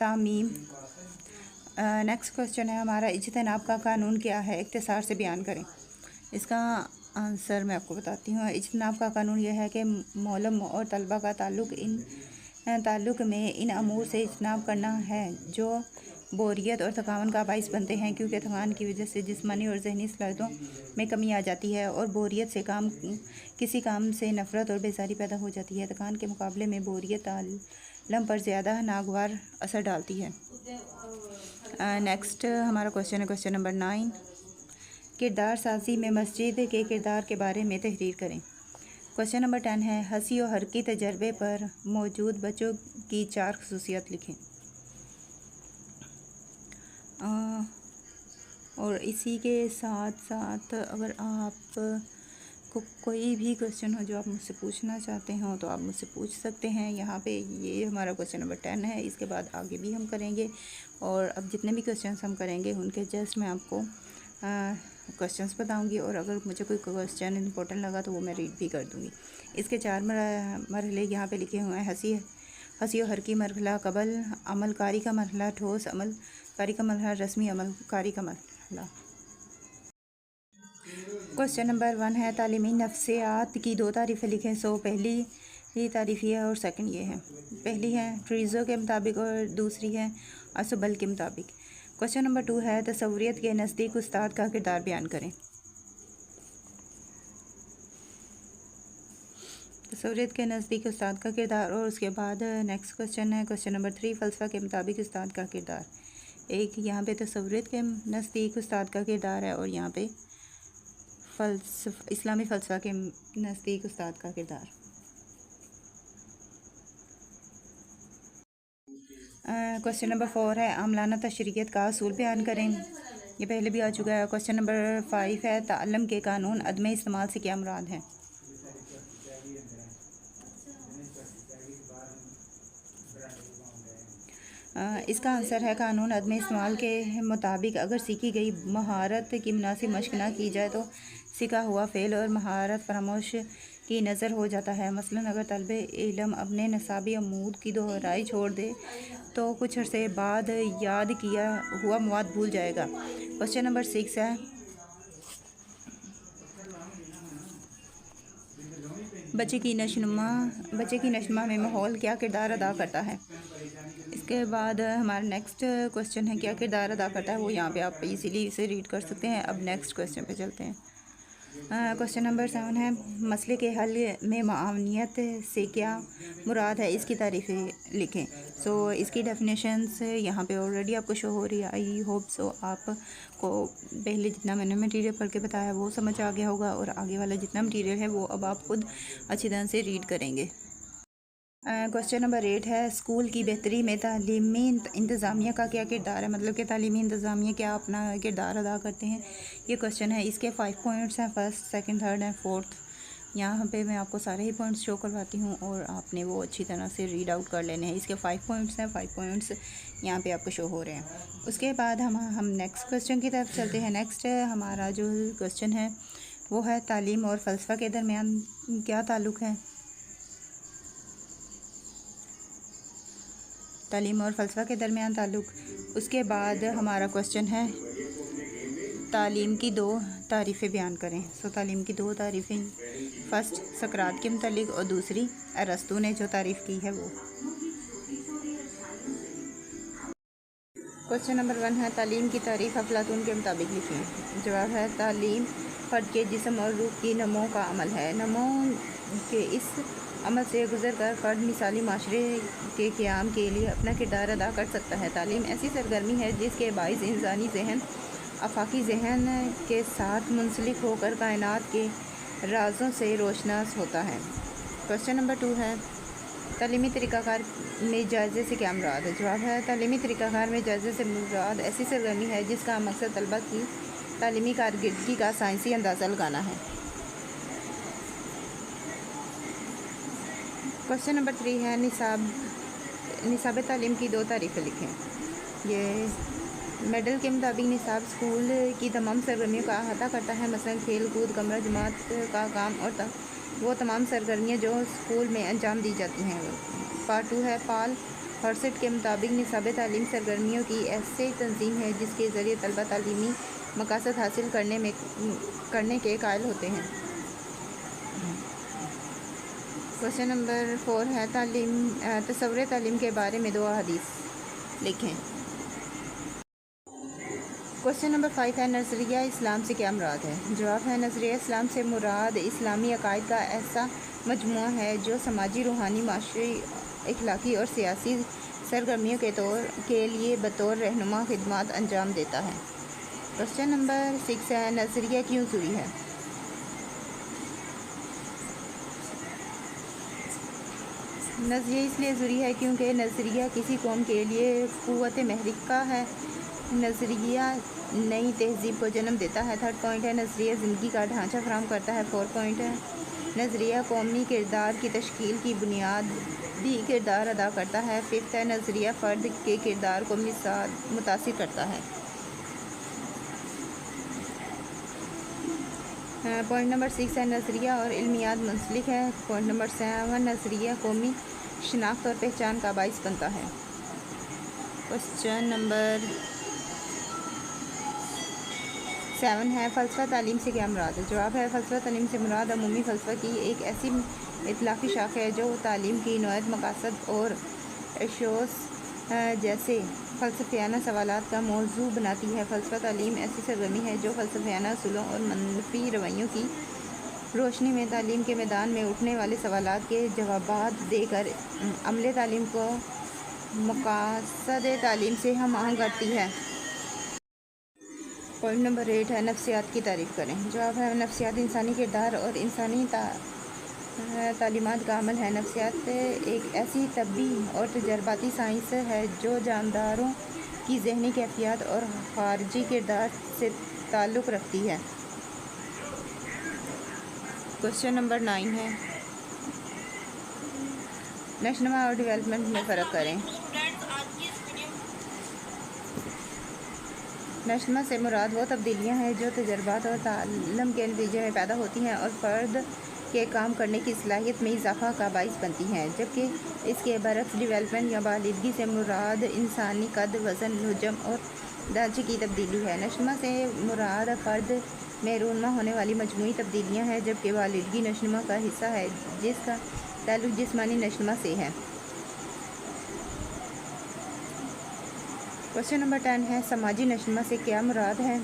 تعمیم۔ نیکسٹ کوشچن ہے ہمارا، اجتناب کا قانون کیا ہے؟ اختصار سے بیان کریں۔ اس کا آنسر میں آپ کو بتاتی ہوں۔ اجتناب کا قانون یہ ہے کہ معلم اور طلبہ کا تعلق میں ان امور سے اجتناب کرنا ہے جو بوریت اور تھکاوٹ کا باعث بنتے ہیں، کیونکہ تھکان کی وجہ سے جسمانی اور ذہنی صلاحیتوں میں کمی آ جاتی ہے اور بوریت سے کسی کام سے نفرت اور بیزاری پیدا ہو جاتی ہے۔ تھکان کے مقابلے میں بوریت تعلم پر زیادہ ناگوار اثر ڈالتی ہے۔ نیکسٹ ہمارا کوشچن ہے کوشچن نمبر 9، کردار سازی میں مسجد کے کردار کے بارے میں تحریر کریں۔ کوشچن نمبر 10 ہے، ہنسی و حرکی تجربے پر موجود بچوں کی 4 خصوصیات لکھیں۔ اور اسی کے ساتھ ساتھ اگر آپ کو کوئی بھی کوشچن ہو جو آپ مجھ سے پوچھنا چاہتے ہوں تو آپ مجھ سے پوچھ سکتے ہیں۔ یہاں پہ یہ ہمارا کوشچن نمبر 10 ہے، اس کے بعد آگے بھی ہم کریں گے، اور اب جتنے بھی کوشچنس ہم کریں گے ان کے جسٹ میں آپ کو کوشچنس بتاؤں گی، اور اگر مجھے کوئی کوشچن امپورٹنٹ لگا تو وہ میں ریڈ بھی کر دوں گی۔ اس کے 4 مرحلے یہاں پہ لکھے ہوئے ہیں، ہنسی و حرکی مرحلہ، قبل عمل کاری کا مرحلہ، ٹھوس عمل کاری کا مرحلہ، رسمی عمل کاری کا مرحلہ۔ کوشچن نمبر 1 ہے، تعلیمی نفسیات کی 2 تعریفیں لکھیں۔ پہلی تعریف یہ ہے اور سیکنڈ یہ ہے۔ پہلی ہے ٹریزو کے مطابق اور دوسری ہے اسوبل کے مطابق۔ کوشچن نمبر 2 ہے، تصوریت کے نزدیک استاد کا کردار بیان کریں۔ تصوریت کے نزدیک استاد کا کردار، اور اس کے بعد نیکسٹ کوشچن ہے کوشچن نمبر 3، فلسفہ کے مطابق استاد کا کردار۔ ایک یہاں پہ تصوریت کے نزدیک استاد کا کردار ہے، اور یہاں پہ اسلامی فلسفہ کے نزدیک استاد کا کردار۔ کوشچن نمبر 4 ہے، عاملانہ تشریحیت کا اصول بیان کریں۔ یہ پہلے بھی آ چکا ہے۔ کوشچن نمبر 5 ہے، تعلم کے قانون عدم استعمال سے کیا مراد ہے؟ اس کا آنسر ہے، قانون عدم استعمال کے مطابق اگر سیکھی گئی مہارت کی مناسب مشق نہ کی جائے تو سیکھا ہوا فعل اور مہارت فراموش کی نظر ہو جاتا ہے۔ مثلاً اگر طالب علم اپنے نصابی عمود کی دہرائی چھوڑ دے تو کچھ عرصے بعد یاد کیا ہوا مواد بھول جائے گا۔ کوشچن نمبر 6 ہے، بچے کی نشوونما میں ماحول کیا کردار ادا کرتا ہے؟ اس کے بعد ہمارا نیکسٹ کوشچن ہے، کیا کردار ادا کرتا ہے؟ وہ یہاں پہ آپ ایزیلی اسے ریڈ کر سکتے ہیں۔ اب نیکسٹ کوشچن پہ چلتے ہیں۔ کوشچن نمبر 7 ہے، مسئلے کے حل میں معاونیت سے کیا مراد ہے؟ اس کی تعریفیں لکھیں۔ اس کی ڈیفینیشنز یہاں پہ آلریڈی آپ کو شو ہو رہی ہے۔ آئی ہوپ سو آپ کو پہلے جتنا میں نے مٹیریل پڑھ کے بتایا وہ سمجھ آ گیا ہوگا، اور آگے والا جتنا مٹیریل ہے وہ اب آپ خود اچھی طرح سے ریڈ کریں گے۔ کوشچن نمبر 8 ہے، اسکول کی بہتری میں تعلیمی انتظامیہ کا کیا کردار ہے؟ مطلب کہ تعلیمی انتظامیہ کیا اپنا کردار ادا کرتے ہیں، یہ کوشچن ہے۔ اس کے 5 پوائنٹس ہیں، first, second, third and fourth. یہاں پہ میں آپ کو سارے ہی پوائنٹس شو کرواتی ہوں اور آپ نے وہ اچھی طرح سے ریڈ آؤٹ کر لینے ہیں۔ اس کے 5 پوائنٹس ہیں، 5 پوائنٹس یہاں پہ آپ کو شو ہو رہے ہیں۔ اس کے بعد ہم نیکسٹ کوشچن کی طرف چلتے ہیں۔ نیکسٹ ہمارا جو کوشچن ہے وہ ہے، تعلیم اور فلسفہ کے درمیان کیا تعلق ہے؟ تعلیم اور فلسفہ کے درمیان تعلق۔ اس کے بعد ہمارا کوشچن ہے، تعلیم کی 2 تعریفیں بیان کریں۔ تعلیم کی 2 تعریفیں، فرسٹ سقراط کے متعلق اور دوسری ارسطو نے جو تعریف کی ہے وہ۔ کوشچن نمبر 1 ہے، تعلیم کی تعریف افلاطون کے مطابق لکھیں۔ جواب ہے، تعلیم فرد کے جسم اور روح کی نمو کا عمل ہے۔ نمو کے اس عمل سے گزر کر فرد مثالی معاشرے کے قیام کے لیے اپنا کردار ادا کر سکتا ہے۔ تعلیم ایسی سرگرمی ہے جس کے باعث انسانی ذہن آفاقی ذہن کے ساتھ منسلک ہو کر کائنات کے رازوں سے روشناس ہوتا ہے۔ کوشچن نمبر 2 ہے، تعلیمی طریقہ کار میں جائزے سے کیا مراد ہے؟ جواب ہے، تعلیمی طریقہ کار میں جائزے سے مراد ایسی سرگرمی ہے جس کا مقصد طلبہ کی تعلیمی کارکردگی کا سائنسی اندازہ لگانا ہے۔ کوشچن نمبر 3 ہے، نصاب تعلیم کی 2 تعریفیں لکھیں۔ یہ میڈل کے مطابق نصاب اسکول کی تمام سرگرمیوں کا احاطہ کرتا ہے، مثلاً کھیل کود، کمرہ جماعت کا کام اور وہ تمام سرگرمیاں جو اسکول میں انجام دی جاتی ہیں۔ پارٹ 2 ہے، پال ہارسٹ کے مطابق نصاب تعلیم سرگرمیوں کی ایسے تنظیم ہے جس کے ذریعے طلبہ تعلیمی مقاصد حاصل کرنے کے قائل ہوتے ہیں۔ کوشچن نمبر 4 ہے تصور تعلیم کے بارے میں 2 احادیث لکھیں۔ کوشچن نمبر 5 ہے نظریہ اسلام سے کیا مراد ہے؟ جواب ہے نظریہ اسلام سے مراد اسلامی عقائد کا ایسا مجموعہ ہے جو سماجی، روحانی، معاشی، اخلاقی اور سیاسی سرگرمیوں کے لیے بطور رہنما خدمات انجام دیتا ہے۔ کوشچن نمبر 6 ہے نظریہ کیوں ضروری ہے؟ نظریہ اس لیے ضروری ہے کیونکہ نظریہ کسی قوم کے لیے قوت محرکہ ہے۔ نظریہ نئی تہذیب کو جنم دیتا ہے۔ 3rd پوائنٹ ہے نظریہ زندگی کا ڈھانچہ فراہم کرتا ہے۔ 4 پوائنٹ ہے نظریہ قومی کردار کی تشکیل کی بنیادی کردار ادا کرتا ہے۔ 5th ہے نظریہ فرد کے کردار کو متاثر کرتا ہے۔ پوائنٹ نمبر 6 ہے نظریہ اور علمیات منسلک ہے۔ پوائنٹ نمبر 7 نظریہ قومی شناخت اور پہچان کا باعث بنتا ہے۔ کوشچن نمبر 7 ہے فلسفہ تعلیم سے کیا مراد ہے؟ جواب ہے فلسفہ تعلیم سے مراد عمومی فلسفہ کی ایک ایسی اطلاقی شاخ ہے جو تعلیم کی نوعیت، مقاصد اور ایشوز جیسے فلسفیانہ سوالات کا موضوع بناتی ہے۔ فلسفہ تعلیم ایسی سرگرمی ہے جو فلسفیانہ اصولوں اور منفی رویوں کی روشنی میں تعلیم کے میدان میں اٹھنے والے سوالات کے جوابات دے کر عمل تعلیم کو مقاصد تعلیم سے ہم آہنگ کرتی ہے۔ پوائنٹ نمبر 8 ہے نفسیات کی تعریف کریں۔ جواب ہے نفسیات انسانی کردار اور انسانی تعلیمات کا عمل ہے۔ نفسیات ایک ایسی طبی اور تجرباتی سائنس ہے جو جانداروں کی ذہنی کیفیات اور خارجی کردار سے تعلق رکھتی ہے۔ کوشچن نمبر 9 ہے نشوونما اور ڈیولپمنٹ میں فرق کریں۔ نشوونما سے مراد وہ تبدیلیاں ہیں جو تجربات اور تعلم کے نتیجے میں پیدا ہوتی ہیں اور فرد کے کام کرنے کی صلاحیت میں اضافہ کا باعث بنتی ہیں، جبکہ اس کے برعکس ڈیولپمنٹ یا بالغی سے مراد انسانی قد، وزن، حجم اور ڈھانچے کی تبدیلی ہے۔ نشوونما سے مراد فرد میں رونما ہونے والی مجموعی تبدیلیاں ہیں، جبکہ بالغی نشوونما کا حصہ ہے جس کا تعلق جسمانی نشوونما سے ہے۔ کوشچن نمبر 10 ہے سماجی نشوونما سے کیا مراد ہے؟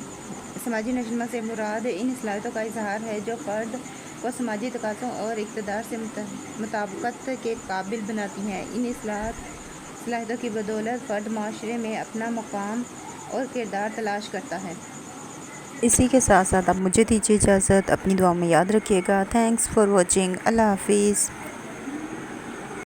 سماجی نشوونما سے مراد ان صلاحیتوں کا اظہار ہے جو فرد کو سماجی تقاضوں اور اقتدار سے مطابقت کے قابل بناتی ہیں۔ ان صلاحیتوں کی بدولت فرد معاشرے میں اپنا مقام اور کردار تلاش کرتا ہے۔ اسی کے ساتھ ساتھ اب مجھے دیجیے اجازت، اپنی دعاؤں میں یاد رکھیے گا۔ Thanks for watching. اللہ حافظ۔